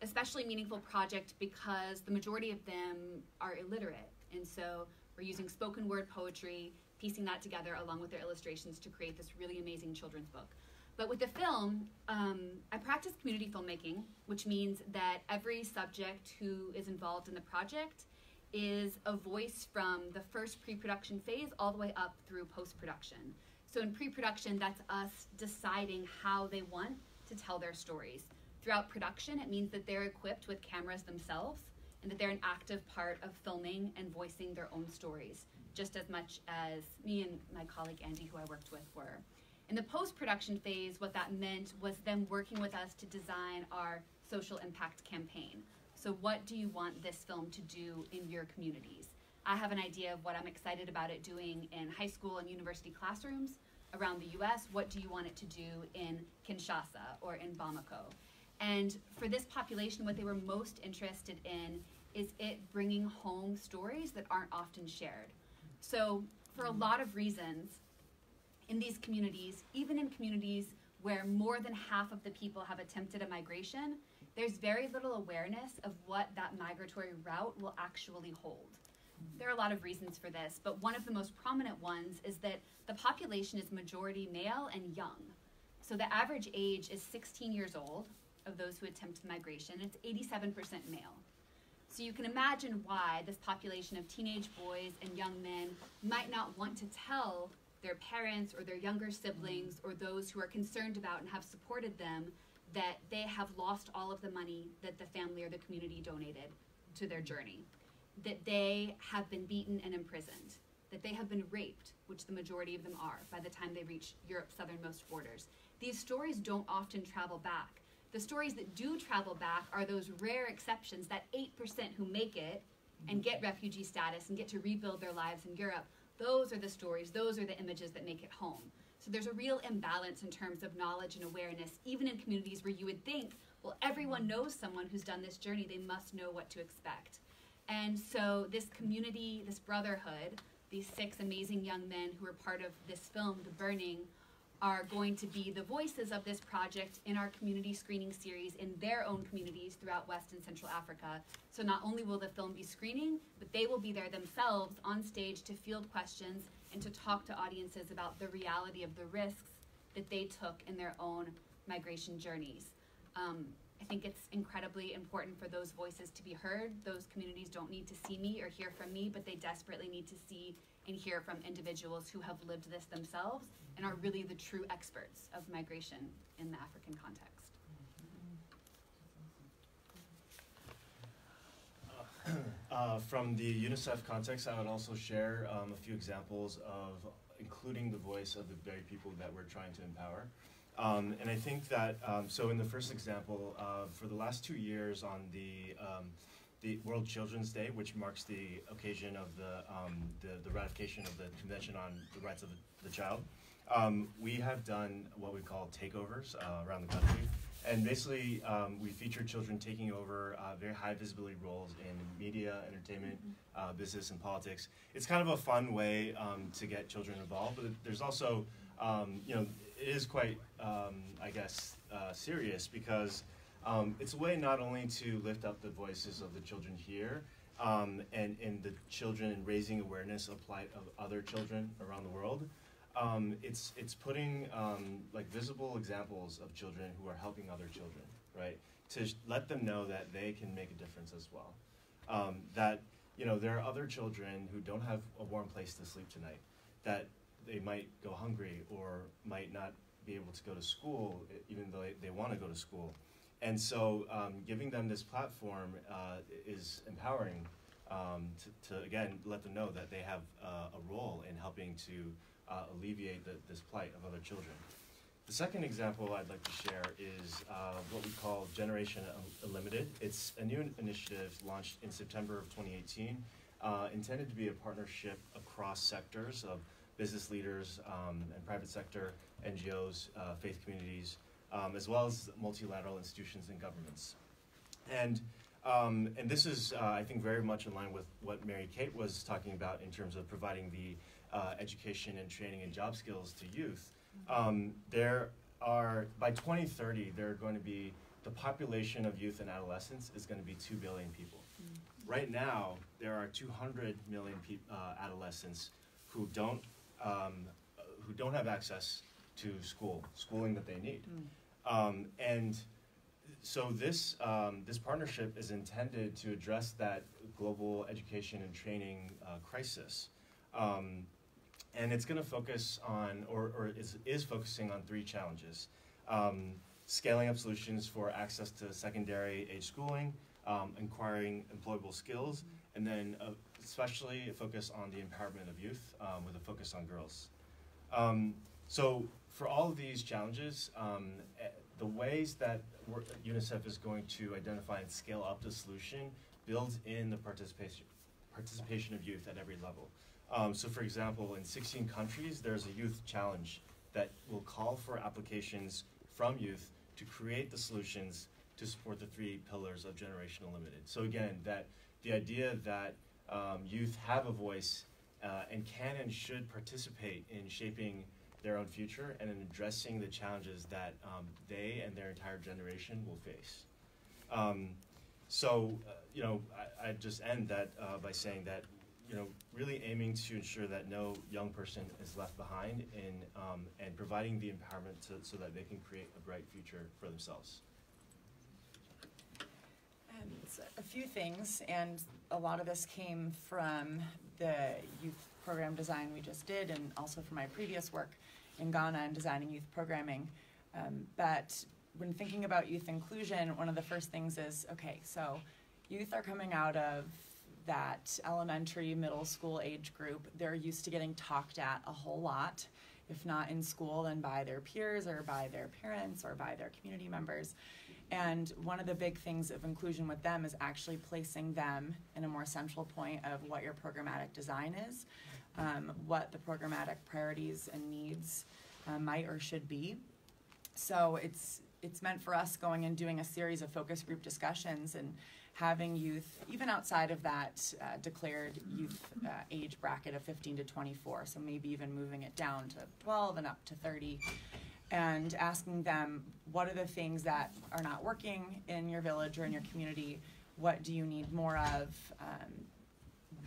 especially meaningful project because the majority of them are illiterate. And so we're using spoken word poetry, piecing that together along with their illustrations to create this really amazing children's book. But with the film, I practice community filmmaking, which means that every subject who is involved in the project is a voice from the first pre-production phase all the way up through post-production. So in pre-production, that's us deciding how they want to tell their stories. Throughout production, it means that they're equipped with cameras themselves and that they're an active part of filming and voicing their own stories, just as much as me and my colleague Andy, who I worked with, were. In the post-production phase, what that meant was them working with us to design our social impact campaign. So what do you want this film to do in your communities? I have an idea of what I'm excited about it doing in high school and university classrooms around the US. What do you want it to do in Kinshasa or in Bamako? And for this population, what they were most interested in is it bringing home stories that aren't often shared. So for a lot of reasons, in these communities, even in communities where more than half of the people have attempted a migration, there's very little awareness of what that migratory route will actually hold. There are a lot of reasons for this, but one of the most prominent ones is that the population is majority male and young. So the average age is 16 years old of those who attempt migration. It's 87% male. So you can imagine why this population of teenage boys and young men might not want to tell their parents or their younger siblings or those who are concerned about and have supported them that they have lost all of the money that the family or the community donated to their journey, that they have been beaten and imprisoned, that they have been raped, which the majority of them are by the time they reach Europe's southernmost borders. These stories don't often travel back. The stories that do travel back are those rare exceptions, that 8% who make it and get refugee status and get to rebuild their lives in Europe. Those are the stories, those are the images that make it home. So there's a real imbalance in terms of knowledge and awareness, even in communities where you would think, well, everyone knows someone who's done this journey, they must know what to expect. And so this community, this brotherhood, these 6 amazing young men who are part of this film, The Burning, are going to be the voices of this project in our community screening series in their own communities throughout West and Central Africa. So not only will the film be screening, but they will be there themselves on stage to field questions and to talk to audiences about the reality of the risks that they took in their own migration journeys. I think it's incredibly important for those voices to be heard. Those communities don't need to see me or hear from me, but they desperately need to see and hear from individuals who have lived this themselves and are really the true experts of migration in the African context. From the UNICEF context, I would also share a few examples of including the voice of the very people that we're trying to empower. And I think that, so in the first example, for the last 2 years on the World Children's Day, which marks the occasion of the ratification of the Convention on the Rights of the Child, we have done what we call takeovers around the country. And basically, we feature children taking over very high visibility roles in media, entertainment, business, and politics. It's kind of a fun way to get children involved, but there's also, you know, it is quite, I guess, serious because it's a way not only to lift up the voices of the children here and the children and raising awareness of plight of other children around the world. It's putting like visible examples of children who are helping other children, right? To let them know that they can make a difference as well. That, you know, there are other children who don't have a warm place to sleep tonight, that they might go hungry or might not be able to go to school even though they want to go to school. And so giving them this platform is empowering to, again, let them know that they have a role in helping to alleviate this plight of other children. The second example I'd like to share is what we call Generation Unlimited. It's a new initiative launched in September of 2018, intended to be a partnership across sectors of business leaders and private sector, NGOs, faith communities, as well as multilateral institutions and governments. And this is, I think, very much in line with what Mary Kate was talking about in terms of providing the education and training and job skills to youth. There are, by 2030, there are going to be, the population of youth and adolescents is going to be 2 billion people. Right now, there are 200 million adolescents who don't have access to schooling that they need. And so this partnership is intended to address that global education and training crisis. And it's going to focus on, or is focusing on 3 challenges. Scaling up solutions for access to secondary age schooling, acquiring employable skills, and then especially a focus on the empowerment of youth with a focus on girls. So for all of these challenges, the ways that UNICEF is going to identify and scale up the solution builds in the participation of youth at every level. So for example, in 16 countries, there's a youth challenge that will call for applications from youth to create the solutions to support the 3 pillars of Generation Unlimited. So again, that the idea that youth have a voice and can and should participate in shaping their own future and in addressing the challenges that they and their entire generation will face. You know, I just end that by saying that, you know, really aiming to ensure that no young person is left behind in and providing the empowerment so that they can create a bright future for themselves. So a few things, and a lot of this came from the youth program design we just did, and also from my previous work in Ghana and designing youth programming. But when thinking about youth inclusion, one of the first things is, okay, so youth are coming out of that elementary, middle school age group. They're used to getting talked at a whole lot, if not in school, then by their peers or by their parents or by their community members. And one of the big things of inclusion with them is actually placing them in a more central point of what your programmatic design is, what the programmatic priorities and needs might or should be. So it's meant for us going and doing a series of focus group discussions and having youth, even outside of that declared youth age bracket of 15 to 24, so maybe even moving it down to 12 and up to 30, and asking them, what are the things that are not working in your village or in your community? What do you need more of?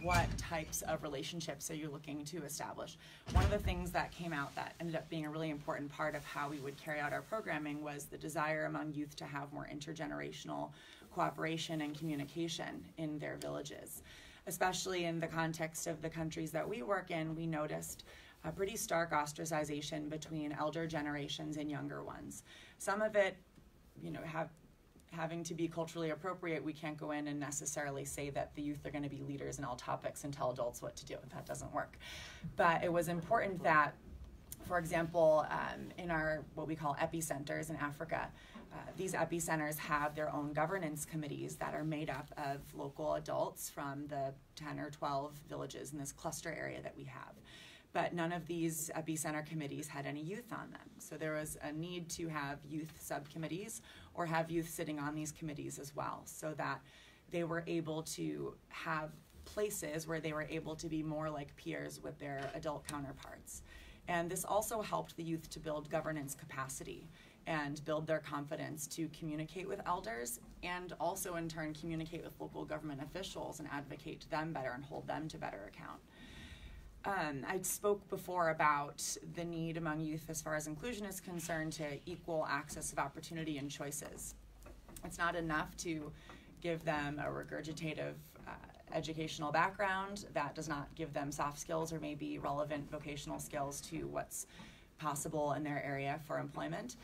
What types of relationships are you looking to establish? One of the things that came out that ended up being a really important part of how we would carry out our programming was the desire among youth to have more intergenerational cooperation and communication in their villages. Especially in the context of the countries that we work in, we noticed a pretty stark ostracization between elder generations and younger ones. Some of it, having to be culturally appropriate, we can't go in and necessarily say that the youth are going to be leaders in all topics and tell adults what to do. That doesn't work. But it was important that, for example, in our what we call epicenters in Africa, these epicenters have their own governance committees that are made up of local adults from the 10 or 12 villages in this cluster area that we have. But none of these epicenter committees had any youth on them. So there was a need to have youth subcommittees or have youth sitting on these committees as well, so that they were able to have places where they were able to be more like peers with their adult counterparts. And this also helped the youth to build governance capacity and build their confidence to communicate with elders, and also in turn communicate with local government officials and advocate to them better and hold them to better account. I spoke before about the need among youth as far as inclusion is concerned to equal access of opportunity and choices. It's not enough to give them a regurgitative educational background that does not give them soft skills or maybe relevant vocational skills to what's possible in their area for employment.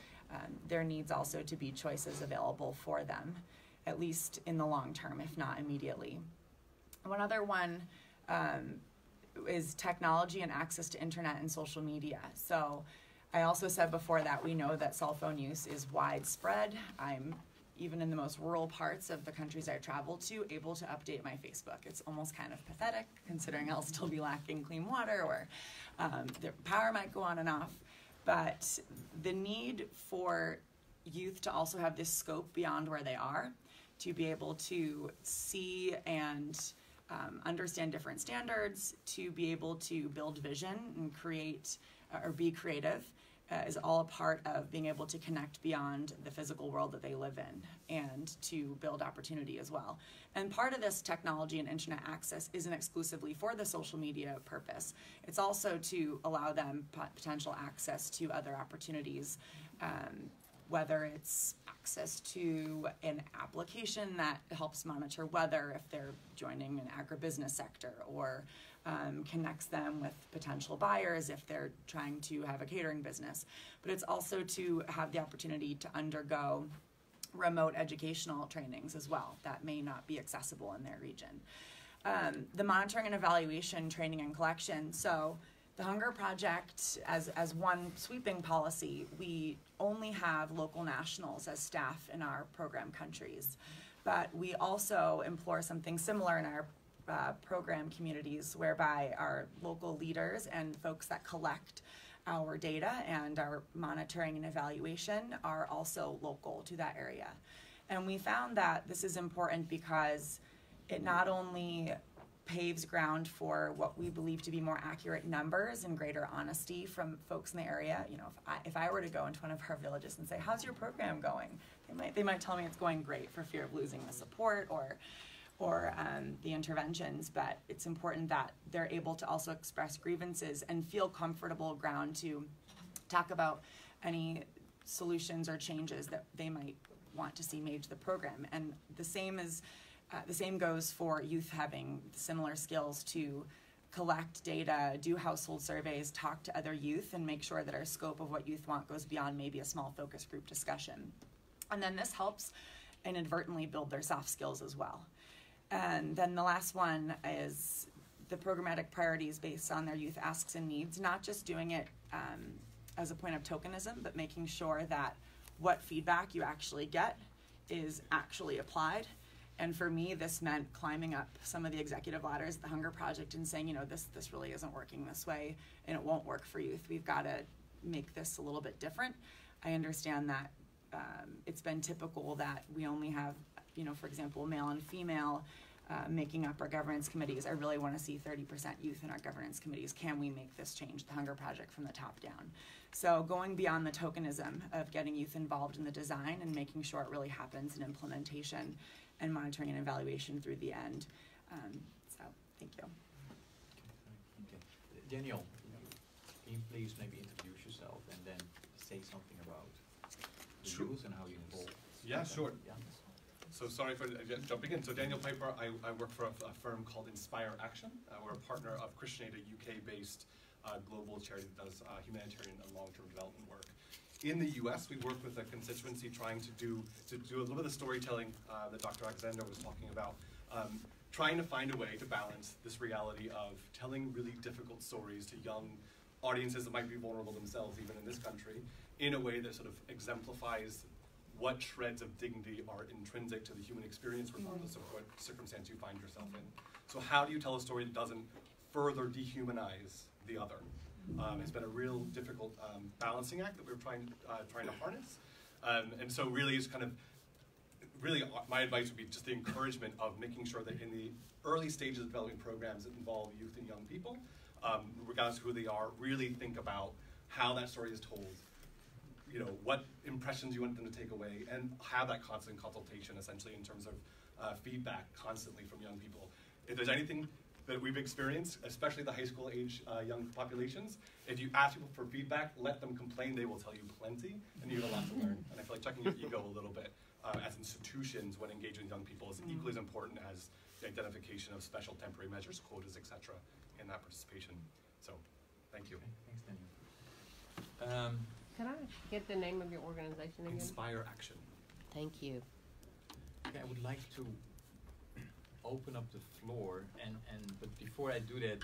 There needs also to be choices available for them, at least in the long term, if not immediately. One other one is technology and access to internet and social media. So I also said before that we know that cell phone use is widespread. I'm, even in the most rural parts of the countries I travel to, able to update my Facebook. It's almost kind of pathetic, considering I'll still be lacking clean water, or the power might go on and off. But the need for youth to also have this scope beyond where they are, to be able to see and understand different standards, to be able to build vision and create or be creative, is all a part of being able to connect beyond the physical world that they live in and to build opportunity as well. And part of this technology and internet access isn't exclusively for the social media purpose. It's also to allow them potential access to other opportunities, whether it's access to an application that helps monitor weather if they're joining an agribusiness sector, or connects them with potential buyers if they're trying to have a catering business. But it's also to have the opportunity to undergo remote educational trainings as well that may not be accessible in their region. The monitoring and evaluation, training and collection. So the Hunger Project, as one sweeping policy, we only have local nationals as staff in our program countries. But we also implore something similar in our program communities, whereby our local leaders and folks that collect our data and our monitoring and evaluation are also local to that area. And we found that this is important because it not only paves ground for what we believe to be more accurate numbers and greater honesty from folks in the area. You know, if I were to go into one of our villages and say, "How's your program going?" They might tell me it's going great for fear of losing the support or the interventions. But it's important that they're able to also express grievances and feel comfortable ground to talk about any solutions or changes that they might want to see made to the program. And the same goes for youth having similar skills to collect data, do household surveys, talk to other youth, and make sure that our scope of what youth want goes beyond maybe a small focus group discussion. And then this helps inadvertently build their soft skills as well. And then the last one is the programmatic priorities based on their youth asks and needs, not just doing it as a point of tokenism, but making sure that what feedback you actually get is actually applied. And for me, this meant climbing up some of the executive ladders at the Hunger Project and saying, this really isn't working this way, and it won't work for youth. We've got to make this a little bit different. I understand that it's been typical that we only have, for example, male and female making up our governance committees. I really want to see 30% youth in our governance committees. Can we make this change, the Hunger Project, from the top down? So going beyond the tokenism of getting youth involved in the design and making sure it really happens in implementation and monitoring and evaluation through the end. So thank you. Okay. Daniel, can you please maybe introduce yourself and then say something about the youth and how you involve? Yeah, sure. Yeah. So sorry for jumping in. So Daniel Piper, I work for a firm called Inspire Action. We're a partner of Christian Aid, a UK-based global charity that does humanitarian and long-term development work. In the U.S., we work with a constituency trying to do a little bit of the storytelling that Dr. Alexander was talking about, trying to find a way to balance this reality of telling really difficult stories to young audiences that might be vulnerable themselves, even in this country, in a way that sort of exemplifies what shreds of dignity are intrinsic to the human experience, regardless of what circumstance you find yourself in. So how do you tell a story that doesn't further dehumanize the other? It's been a real difficult balancing act that we're trying to harness. And so really it's really my advice would be just the encouragement of making sure that in the early stages of developing programs that involve youth and young people, regardless of who they are, really think about how that story is told, what impressions you want them to take away, and have that constant consultation essentially in terms of feedback constantly from young people. If there's anything that we've experienced, especially the high school age young populations, if you ask people for feedback, let them complain, they will tell you plenty, and you have a lot to learn. And I feel like checking your ego a little bit as institutions when engaging young people is equally as important as the identification of special temporary measures, quotas, etc. in that participation. So, thank you. Okay, thanks, Daniel. Can I get the name of your organization again? Inspire Action. Thank you. Okay, I would like to open up the floor, but before I do that,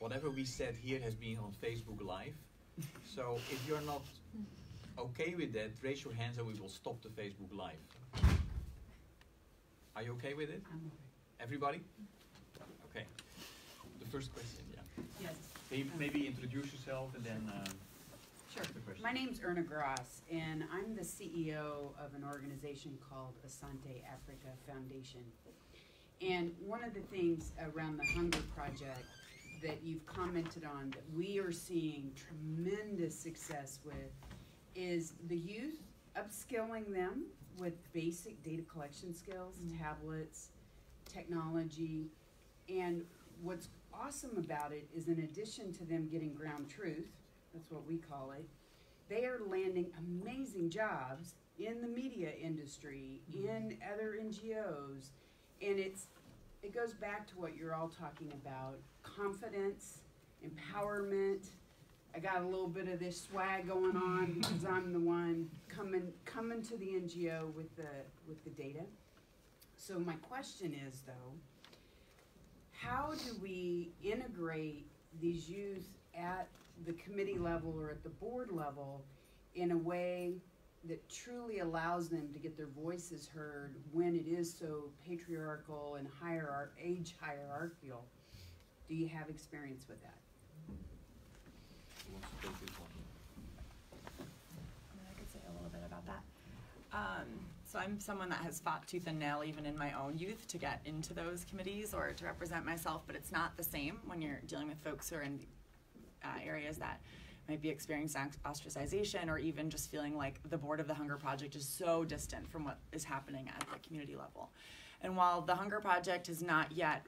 whatever we said here has been on Facebook Live. So if you're not okay with that, raise your hands and we will stop the Facebook Live. Are you okay with it? I'm okay. Everybody? Okay. The first question, yeah. Yes. Can you maybe introduce yourself and then Sure. the question? My name's Erna Gross, and I'm the CEO of an organization called Asante Africa Foundation. And one of the things around the Hunger Project that you've commented on that we are seeing tremendous success with is the youth, upskilling them with basic data collection skills, tablets, technology. And what's awesome about it is in addition to them getting ground truth, that's what we call it, they are landing amazing jobs in the media industry, in other NGOs, and it goes back to what you're all talking about, confidence, empowerment. I got a little bit of this swag going on because I'm the one coming to the NGO with the data. So my question is though, how do we integrate these youth at the committee level or at the board level in a way that truly allows them to get their voices heard when it is so patriarchal and age hierarchical? Do you have experience with that? Who wants to take this one? I could say a little bit about that. So I'm someone that has fought tooth and nail even in my own youth to get into those committees or to represent myself, but it's not the same when you're dealing with folks who are in areas that might be experiencing ostracization or even just feeling like the board of the Hunger Project is so distant from what is happening at the community level. And while the Hunger Project has not yet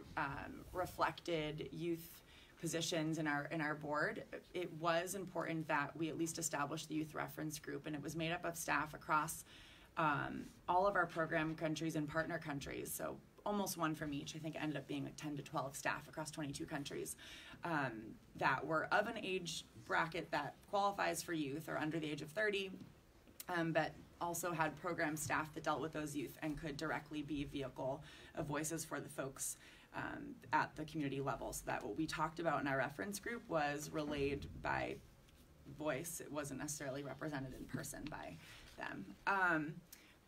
reflected youth positions in our board, it was important that we at least establish the youth reference group, and it was made up of staff across All of our program countries and partner countries, so almost one from each, I think it ended up being like 10 to 12 staff across 22 countries, that were of an age bracket that qualifies for youth or under the age of 30, but also had program staff that dealt with those youth and could directly be a vehicle of voices for the folks at the community level. So that what we talked about in our reference group was relayed by voice. It wasn't necessarily represented in person by them.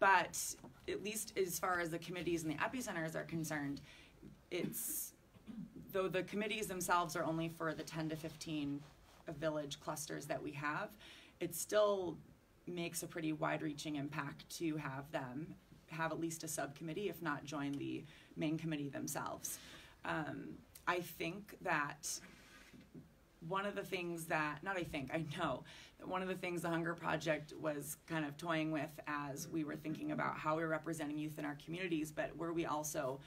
But at least as far as the committees and the epicenters are concerned, though the committees themselves are only for the 10 to 15 village clusters that we have, it still makes a pretty wide-reaching impact to have them have at least a subcommittee, if not join the main committee themselves. I think that one of the things that, I know that one of the things the Hunger Project was kind of toying with as we were thinking about how we're representing youth in our communities, but were we also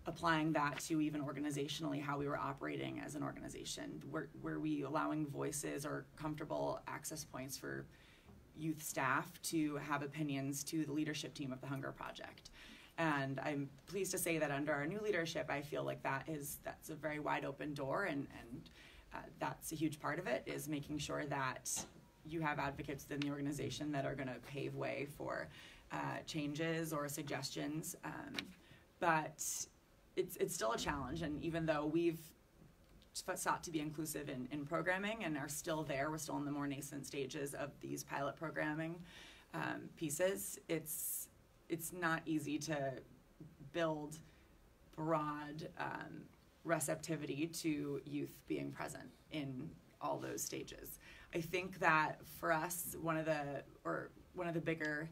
applying that to even organizationally, how we were operating as an organization? Were we allowing voices or comfortable access points for youth staff to have opinions to the leadership team of the Hunger Project? And I'm pleased to say that under our new leadership, I feel like that's a very wide open door, and that's a huge part of it, is making sure that you have advocates within the organization that are going to pave way for changes or suggestions. But it's still a challenge, and even though we've sought to be inclusive in programming and are still there, we're still in the more nascent stages of these pilot programming pieces, it's not easy to build broad receptivity to youth being present in all those stages. I think that for us, one of the bigger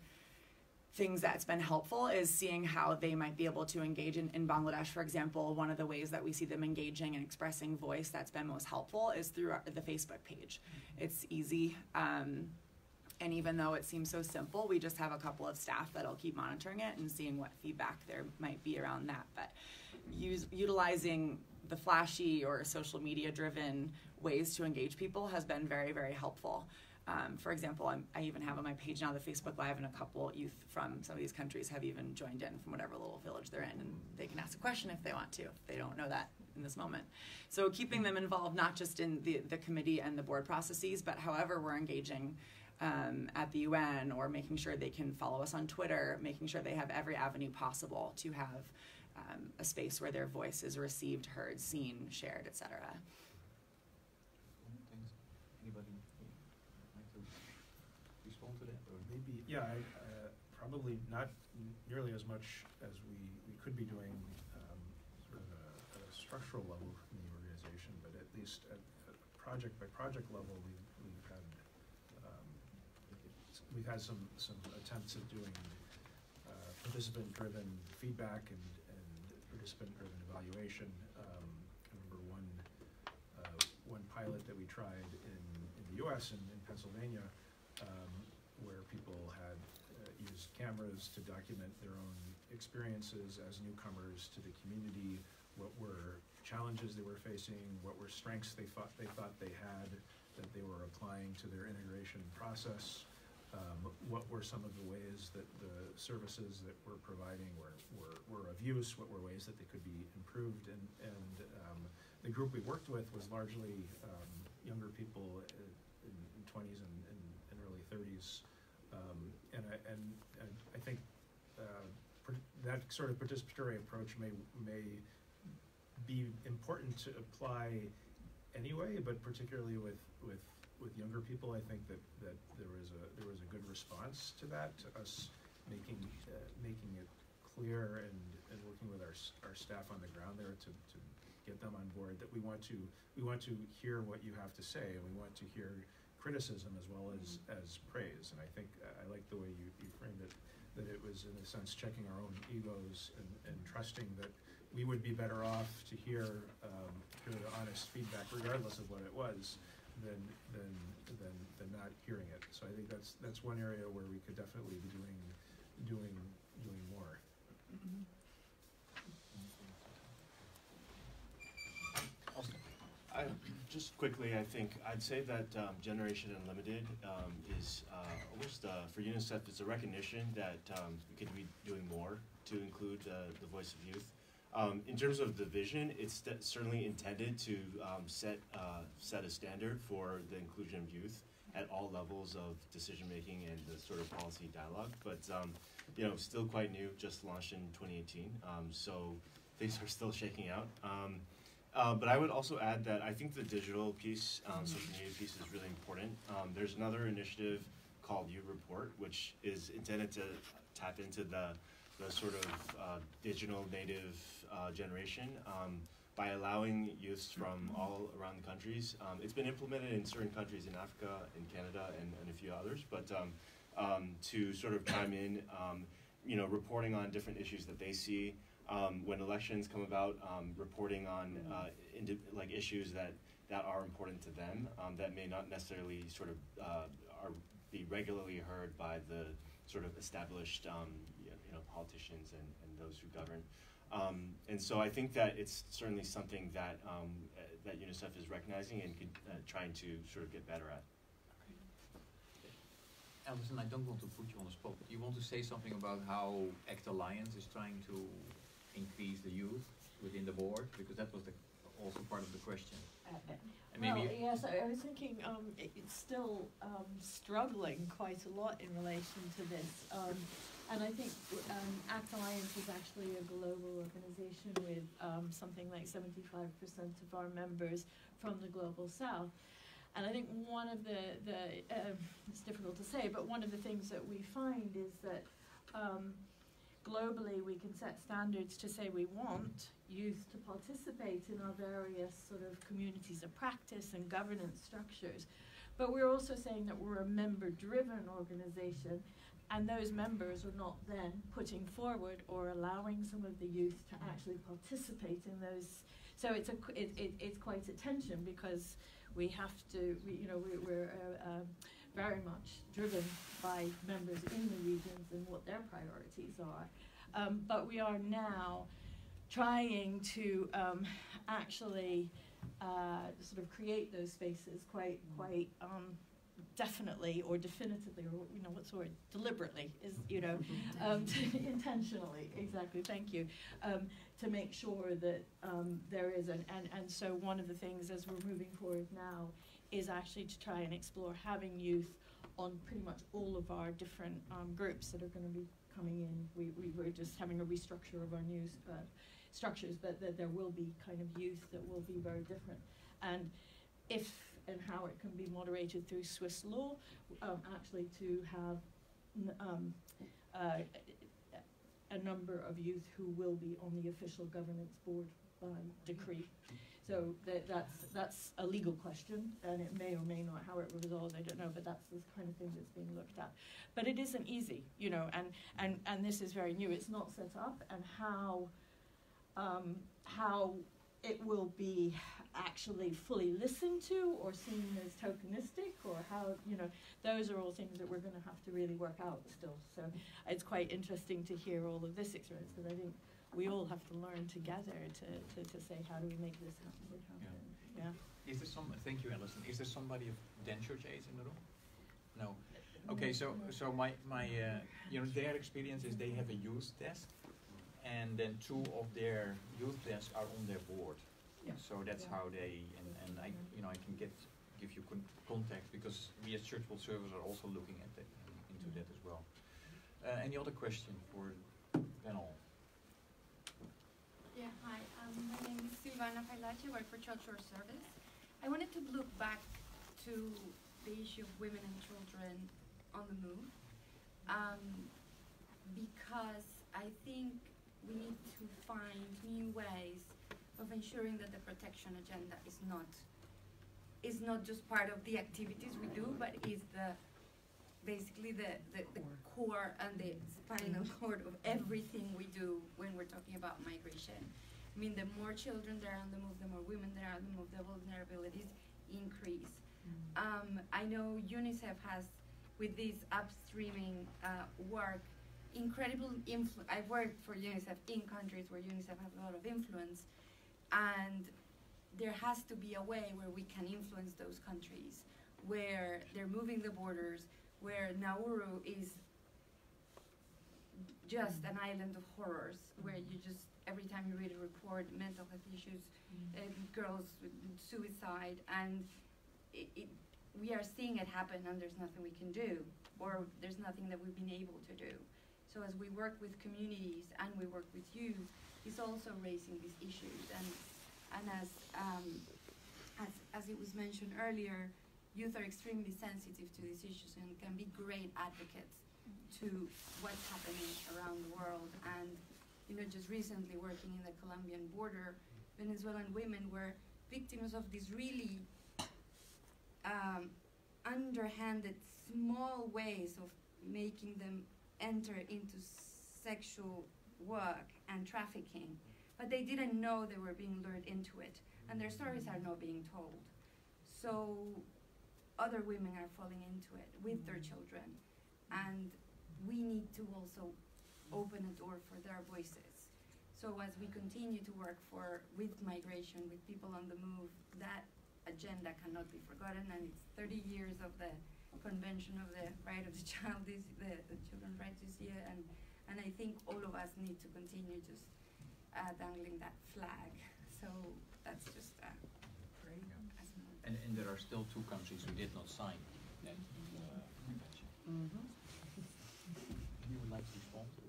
things that's been helpful is seeing how they might be able to engage in Bangladesh, for example. One of the ways that we see them engaging and expressing voice that's been most helpful is through the Facebook page. It's easy, and even though it seems so simple, we just have a couple of staff that'll keep monitoring it and seeing what feedback there might be around that. But utilizing the flashy or social media driven ways to engage people has been very, very helpful. For example, I even have on my page now the Facebook Live, and a couple youth from some of these countries have even joined in from whatever little village they're in, and they can ask a question if they want to, if they don't know that in this moment. So keeping them involved, not just in the committee and the board processes, but however we're engaging at the UN, or making sure they can follow us on Twitter, making sure they have every avenue possible to have a space where their voice is received, heard, seen, shared, etc. Anybody like to respond to that? Or? Maybe, yeah, probably not nearly as much as we could be doing sort of at a structural level in the organization, but at least at project by project level, we've had some attempts at doing participant-driven feedback and participant-driven evaluation. I remember one pilot that we tried in the U.S. in Pennsylvania, where people had used cameras to document their own experiences as newcomers to the community, what were challenges they were facing, what were strengths they thought they had that they were applying to their integration process. What were some of the ways that the services that we're providing were of use? What were ways that they could be improved? And the group we worked with was largely younger people in 20s and early 30s. And I think that sort of participatory approach may be important to apply anyway, but particularly with younger people, I think that there was a good response to that, to us making it clear and working with our staff on the ground there to get them on board that we want to hear what you have to say, and we want to hear criticism as well as praise. And I think I like the way you framed it, that it was in a sense checking our own egos and trusting that we would be better off to hear the honest feedback, regardless of what it was, than not hearing it. So I think that's one area where we could definitely be doing more. Austin? I Just quickly, I think I'd say that Generation Unlimited is almost, for UNICEF, it's a recognition that we could be doing more to include the voice of youth. In terms of the vision, it's certainly intended to set a standard for the inclusion of youth at all levels of decision making and the sort of policy dialogue. But you know, still quite new, just launched in 2018, so things are still shaking out. But I would also add that I think the digital piece, social media piece, is really important. There's another initiative called You Report, which is intended to tap into the sort of digital native generation by allowing youths from all around the countries. It's been implemented in certain countries in Africa, in Canada, and a few others, but to sort of chime in, you know, reporting on different issues that they see. When elections come about, reporting on like issues that are important to them, that may not necessarily sort of be regularly heard by the sort of established you know, politicians and those who govern. And so I think that it's certainly something that that UNICEF is recognizing and trying to sort of get better at. Alison, I don't want to put you on the spot, but you want to say something about how ACT Alliance is trying to increase the youth within the board, because that was also part of the question. And maybe well, yes, I was thinking it's still struggling quite a lot in relation to this. And I think ACT Alliance is actually a global organization with something like 75% of our members from the Global South. And I think one of it's difficult to say, but one of the things that we find is that globally we can set standards to say we want youth to participate in our various sort of communities of practice and governance structures. But we're also saying that we're a member-driven organization, and those members are not then putting forward or allowing some of the youth to actually participate in those. So it's quite a tension, because we have to, we're very much driven by members in the regions and what their priorities are. But we are now trying to actually sort of create those spaces quite definitely or definitively, or what's the word, deliberately is, intentionally, exactly, thank you, to make sure that there is and so one of the things as we're moving forward now is actually to try and explore having youth on pretty much all of our different groups that are going to be coming in. We were just having a restructure of our news structures, but there will be kind of youth that will be very different. And if and how it can be moderated through Swiss law, actually to have a number of youth who will be on the official governance board by decree. So that's a legal question, and it may or may not, how it resolves, I don't know, but that's the kind of thing that's being looked at. But it isn't easy, and this is very new. It's not set up, and how it will be actually fully listened to or seen as tokenistic, or how, those are all things that we're going to have to really work out still. So it's quite interesting to hear all of this experience, because I think we all have to learn together to say, how do we make this happen? Yeah. Is there thank you, Alison. Is there somebody of Denchurch age in the room? No. Okay, so my their experience is they have a youth desk, and then 2 of their youth desks are on their board. Yeah. So that's how they and I can give you contact, because we as Church World Service are also looking at that into that as well. Any other question for panel? Yeah, hi. My name is Silvana Pailachi. I work for Church World Service. I wanted to look back to the issue of women and children on the move, because I think we need to find new ways of ensuring that the protection agenda is not just part of the activities we do, but is basically the core and the spinal cord of everything we do when we're talking about migration. I mean, the more children there are on the move, the more women there are on the move, the vulnerabilities increase. I know UNICEF has, with this upstreaming work, incredible influence. I've worked for UNICEF in countries where UNICEF has a lot of influence, and there has to be a way where we can influence those countries, where they're moving the borders, where Nauru is just an island of horrors, where you just, every time you read a report, mental health issues, girls with suicide, and we are seeing it happen and there's nothing we can do, or there's nothing that we've been able to do. So as we work with communities and we work with youth, it's also raising these issues. And as it was mentioned earlier, youth are extremely sensitive to these issues and can be great advocates to what's happening around the world. And you know, just recently working in the Colombian border, Venezuelan women were victims of these really underhanded, small ways of making them enter into sexual work and trafficking. But they didn't know they were being lured into it, and their stories are not being told. So other women are falling into it with their children, and we need to also open a door for their voices. So as we continue to work with migration, with people on the move, that agenda cannot be forgotten, and it's 30 years of the Convention of the Right of the Child, the Children's Rights this year, and I think all of us need to continue just dangling that flag. So that's just great. And there are still 2 countries who did not sign that convention. You would like to respond to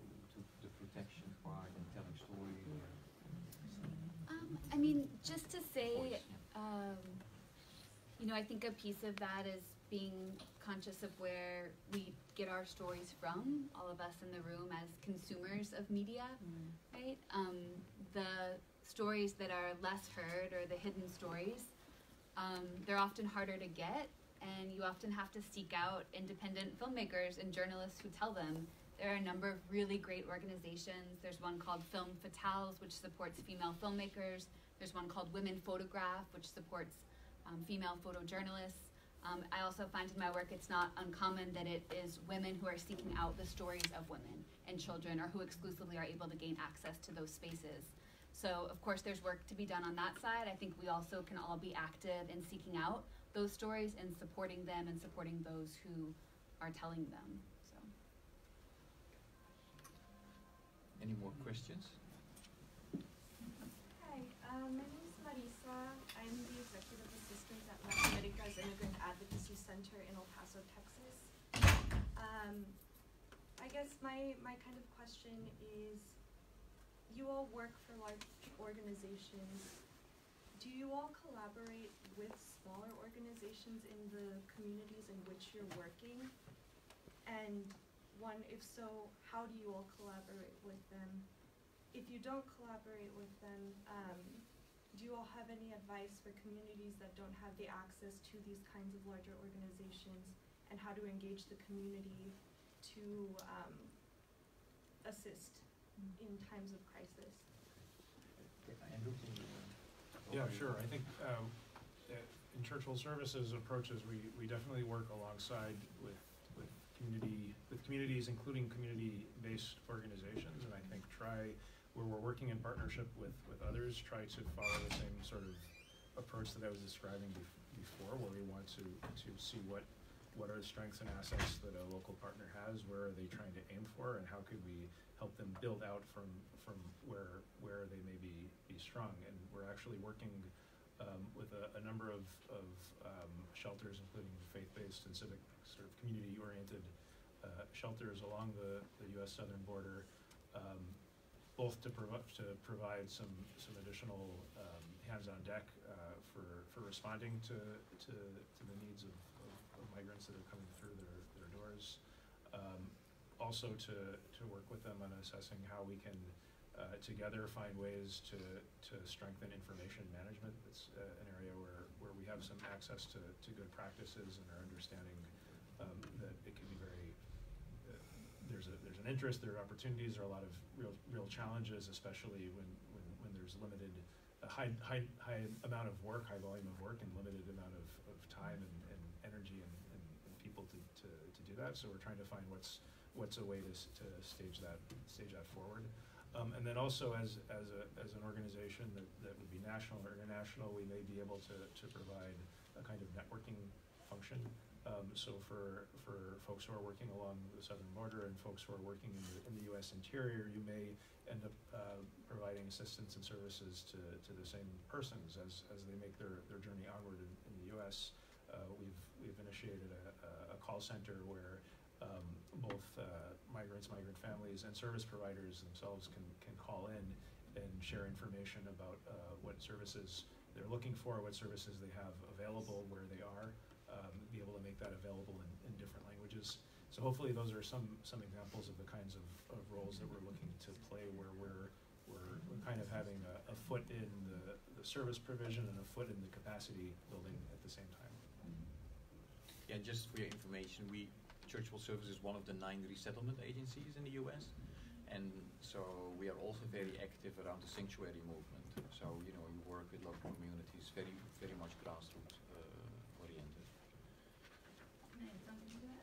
the protection part and telling stories? I mean, just to say, Voice, you know, I think a piece of that is being conscious of where we get our stories from, all of us in the room as consumers of media, right? The stories that are less heard, or the hidden stories, they're often harder to get, and you often have to seek out independent filmmakers and journalists who tell them. There are a number of really great organizations. There's one called Film Fatales, which supports female filmmakers. There's one called Women Photograph, which supports female photojournalists. I also find in my work it's not uncommon that it is women who are seeking out the stories of women and children, or who exclusively are able to gain access to those spaces. So of course there's work to be done on that side. I think we also can all be active in seeking out those stories and supporting them and supporting those who are telling them. So. Any more questions? Hi, my name is Marisa. I'm the executive assistant at Latin America's Immigrant Advocacy Center in El Paso, Texas. I guess my kind of question is, you all work for large organizations. Do you all collaborate with smaller organizations in the communities in which you're working? And one, if so, how do you all collaborate with them? If you don't collaborate with them, do you all have any advice for communities that don't have the access to these kinds of larger organizations, and how to engage the community to assist in times of crisis? Yeah, sure. I think in Churchill Services approaches, we definitely work alongside with communities, including community-based organizations, and I think where we're working in partnership with others, try to follow the same sort of approach that I was describing before, where we want to see what are the strengths and assets that a local partner has, where are they trying to aim for, and how could we help them build out from where they may be strong. And we're actually working with a number of shelters, including faith-based and civic sort of community-oriented shelters along the U.S. southern border, both to provide some additional hands on deck for responding to the needs of migrants that are coming through their doors. Also to work with them on assessing how we can together find ways to strengthen information management. It's an area where we have some access to good practices, and are understanding that it can be very there's an interest, there are opportunities, there are a lot of real challenges, especially when there's limited high amount of work, high volume of work, and limited amount of time and energy and people to do that. So we're trying to find what's a way to stage that forward. And then also as an organization that would be national or international, we may be able to provide a kind of networking function. So for folks who are working along the southern border and folks who are working in the U.S. interior, you may end up providing assistance and services to the same persons as they make their journey onward in the U.S. We've initiated a call center where both migrant families and service providers themselves can call in and share information about what services they're looking for, what services they have available where they are, be able to make that available in different languages. So hopefully those are some examples of the kinds of roles that we're looking to play, where we're kind of having a foot in the service provision and a foot in the capacity building at the same time. Yeah, just for your information, Church World Service is one of the 9 resettlement agencies in the US, and so we are also very active around the sanctuary movement. So, you know, you work with local communities, very much grassroots oriented. Can I add something to that?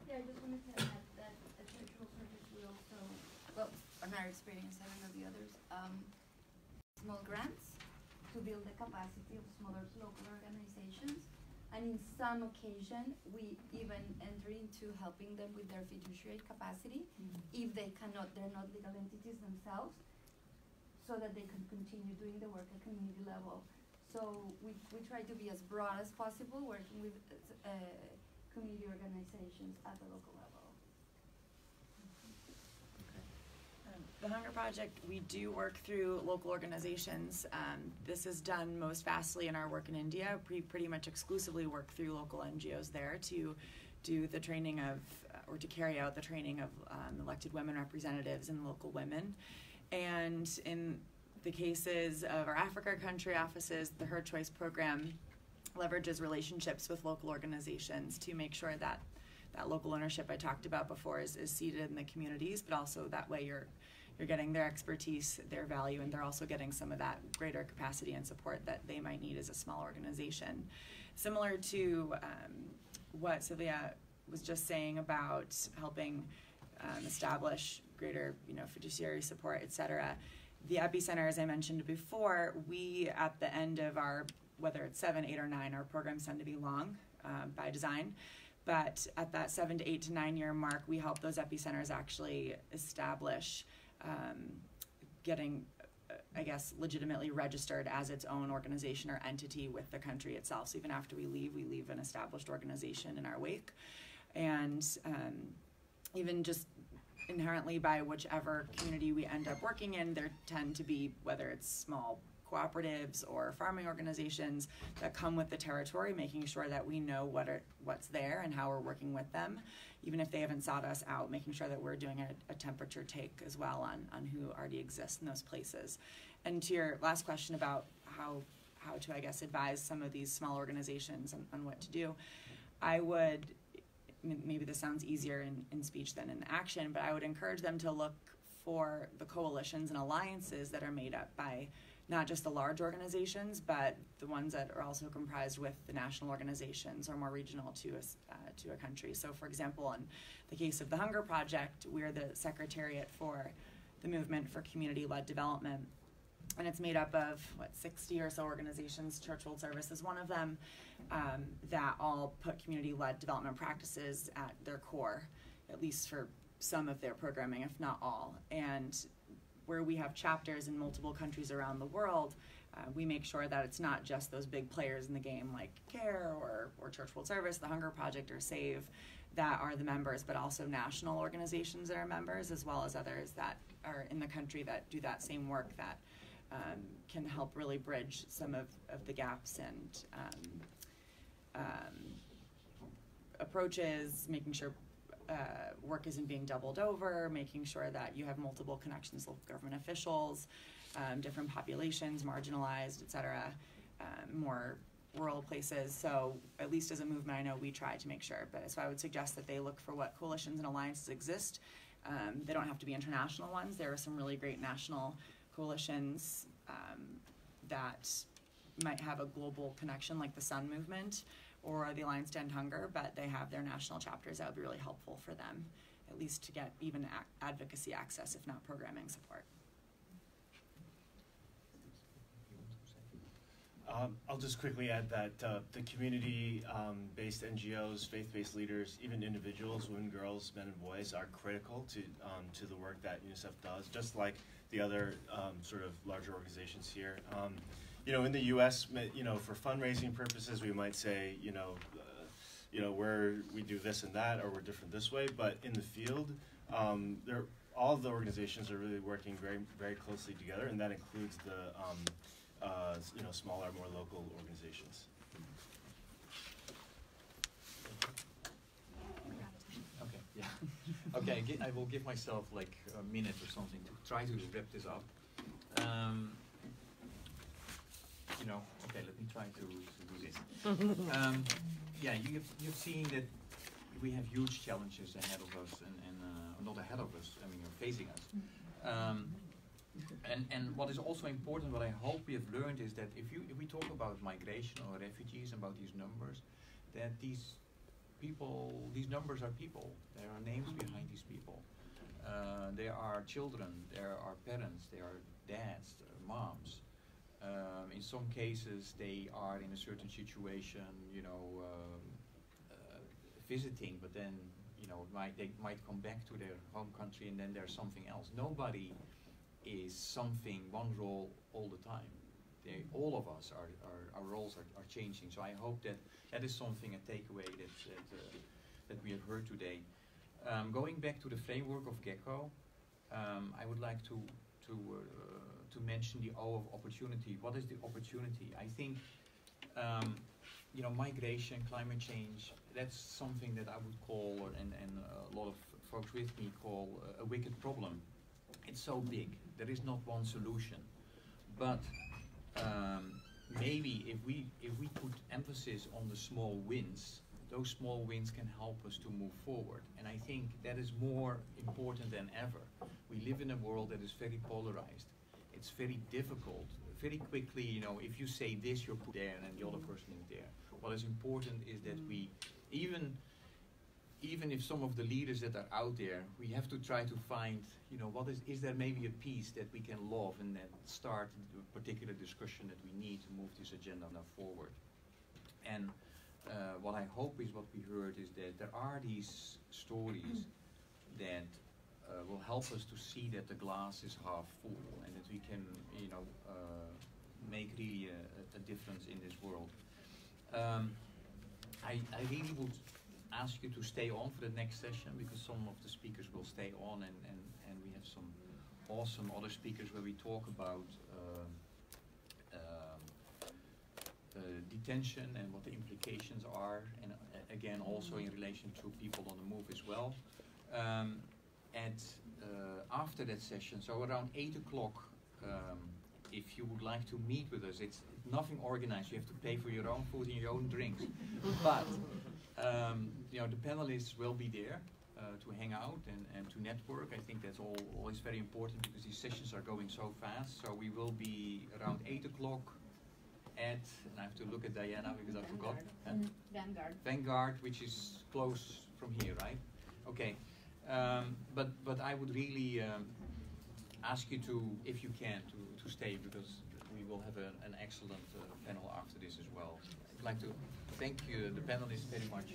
Yeah, I just wanted to add that at Church World Service we also, well, in our experience, I don't know the others, small grants to build the capacity of smaller local organizations. And in some occasion, we even enter into helping them with their fiduciary capacity if they're not legal entities themselves, so that they can continue doing the work at community level. So we try to be as broad as possible, working with community organizations at the local level. The Hunger Project, we do work through local organizations. This is done most vastly in our work in India. We pretty much exclusively work through local NGOs there to do the training of, or to carry out the training of elected women representatives and local women. And in the cases of our Africa country offices, the Her Choice program leverages relationships with local organizations to make sure that that local ownership I talked about before is seated in the communities, but also that way you're getting their expertise, their value, and they're also getting some of that greater capacity and support that they might need as a small organization. Similar to what Sylvia was just saying about helping establish greater, fiduciary support, et cetera. The epicenter, as I mentioned before, we at the end of our, whether it's 7, 8, or 9, our programs tend to be long by design. But at that 7 to 8 to 9 year mark, we help those epicenters actually establish getting, I guess, legitimately registered as its own organization or entity with the country itself. So even after we leave an established organization in our wake. And even just inherently by whichever community we end up working in, there tend to be, whether it's small cooperatives or farming organizations that come with the territory, making sure that we know what's there and how we're working with them, even if they haven't sought us out, making sure that we're doing a temperature take as well on who already exists in those places. And to your last question about how to, I guess, advise some of these small organizations on what to do, I would, maybe this sounds easier in speech than in action, but I would encourage them to look for the coalitions and alliances that are made up by not just the large organizations, but the ones that are also comprised with the national organizations or more regional to a country. So for example, in the case of the Hunger Project, we're the secretariat for the Movement for Community-Led Development. And it's made up of, 60 or so organizations, Church World Service is one of them, that all put community-led development practices at their core, at least for some of their programming, if not all. And where we have chapters in multiple countries around the world, we make sure that it's not just those big players in the game like CARE or Church World Service, the Hunger Project, or SAVE that are the members, but also national organizations that are members, as well as others that are in the country that do that same work that can help really bridge some of the gaps and approaches, making sure work isn't being doubled over, making sure that you have multiple connections with government officials, different populations, marginalized, et cetera, more rural places. So at least as a movement, I know we try to make sure. But so I would suggest that they look for what coalitions and alliances exist. They don't have to be international ones. There are some really great national coalitions that might have a global connection, like the Sun Movement or the Alliance to End Hunger, but they have their national chapters that would be really helpful for them. at least to get even advocacy access, if not programming support. I'll just quickly add that the community-based NGOs, faith-based leaders, even individuals, women, girls, men, and boys, are critical to the work that UNICEF does, just like the other sort of larger organizations here. You know, in the U.S., you know, for fundraising purposes, we might say, you know, we do this and that, or we're different this way. But in the field, all of the organizations are really working very, very closely together, and that includes the you know, smaller, more local organizations. Okay, yeah. Okay, I will give myself like a minute or something to try to wrap this up. You know, okay, let me try to do this. Yeah, you've seen that we have huge challenges ahead of us, and not ahead of us, I mean, facing us. And what is also important, what I hope we have learned, is that if we talk about migration or refugees, about these numbers, that these numbers are people. There are names behind these people. There are children, there are parents, there are dads, there are moms. In some cases, they are in a certain situation, you know, visiting, but then, you know, they might come back to their home country, and then there's something else. Nobody is something, one role all the time. All of us, our roles are changing. So I hope that is something, a takeaway that we have heard today. Going back to the framework of GECKO, I would like to mention the O of opportunity. What is the opportunity? I think, you know, migration, climate change, that's something that I would call, and a lot of folks with me call, a wicked problem. It's so big. There is not one solution. But maybe if we put emphasis on the small wins, those small wins can help us to move forward. And I think that is more important than ever. We live in a world that is very polarized. It's very difficult. Very quickly, you know, if you say this, you're put there, and the other person is there. What is important is that we, even if some of the leaders that are out there, we have to try to find, you know, is there maybe a piece that we can love and then start a particular discussion that we need to move this agenda now forward. And what I hope is what we heard is that there are these stories that will help us to see that the glass is half full, and that we can, you know, make really a difference in this world. I really would ask you to stay on for the next session, because some of the speakers will stay on, and we have some awesome other speakers where we talk about detention and what the implications are, and again also in relation to people on the move as well. After that session, so around 8 o'clock, if you would like to meet with us, it's nothing organized. You have to pay for your own food and your own drinks. But you know, the panelists will be there to hang out and to network. I think that's always very important, because these sessions are going so fast. So we will be around 8 o'clock and I have to look at Diana because I forgot. Vanguard, which is close from here, right? Okay. But I would really ask you to, if you can, to stay, because we will have an excellent panel after this as well. I'd like to thank you, the panelists, very much.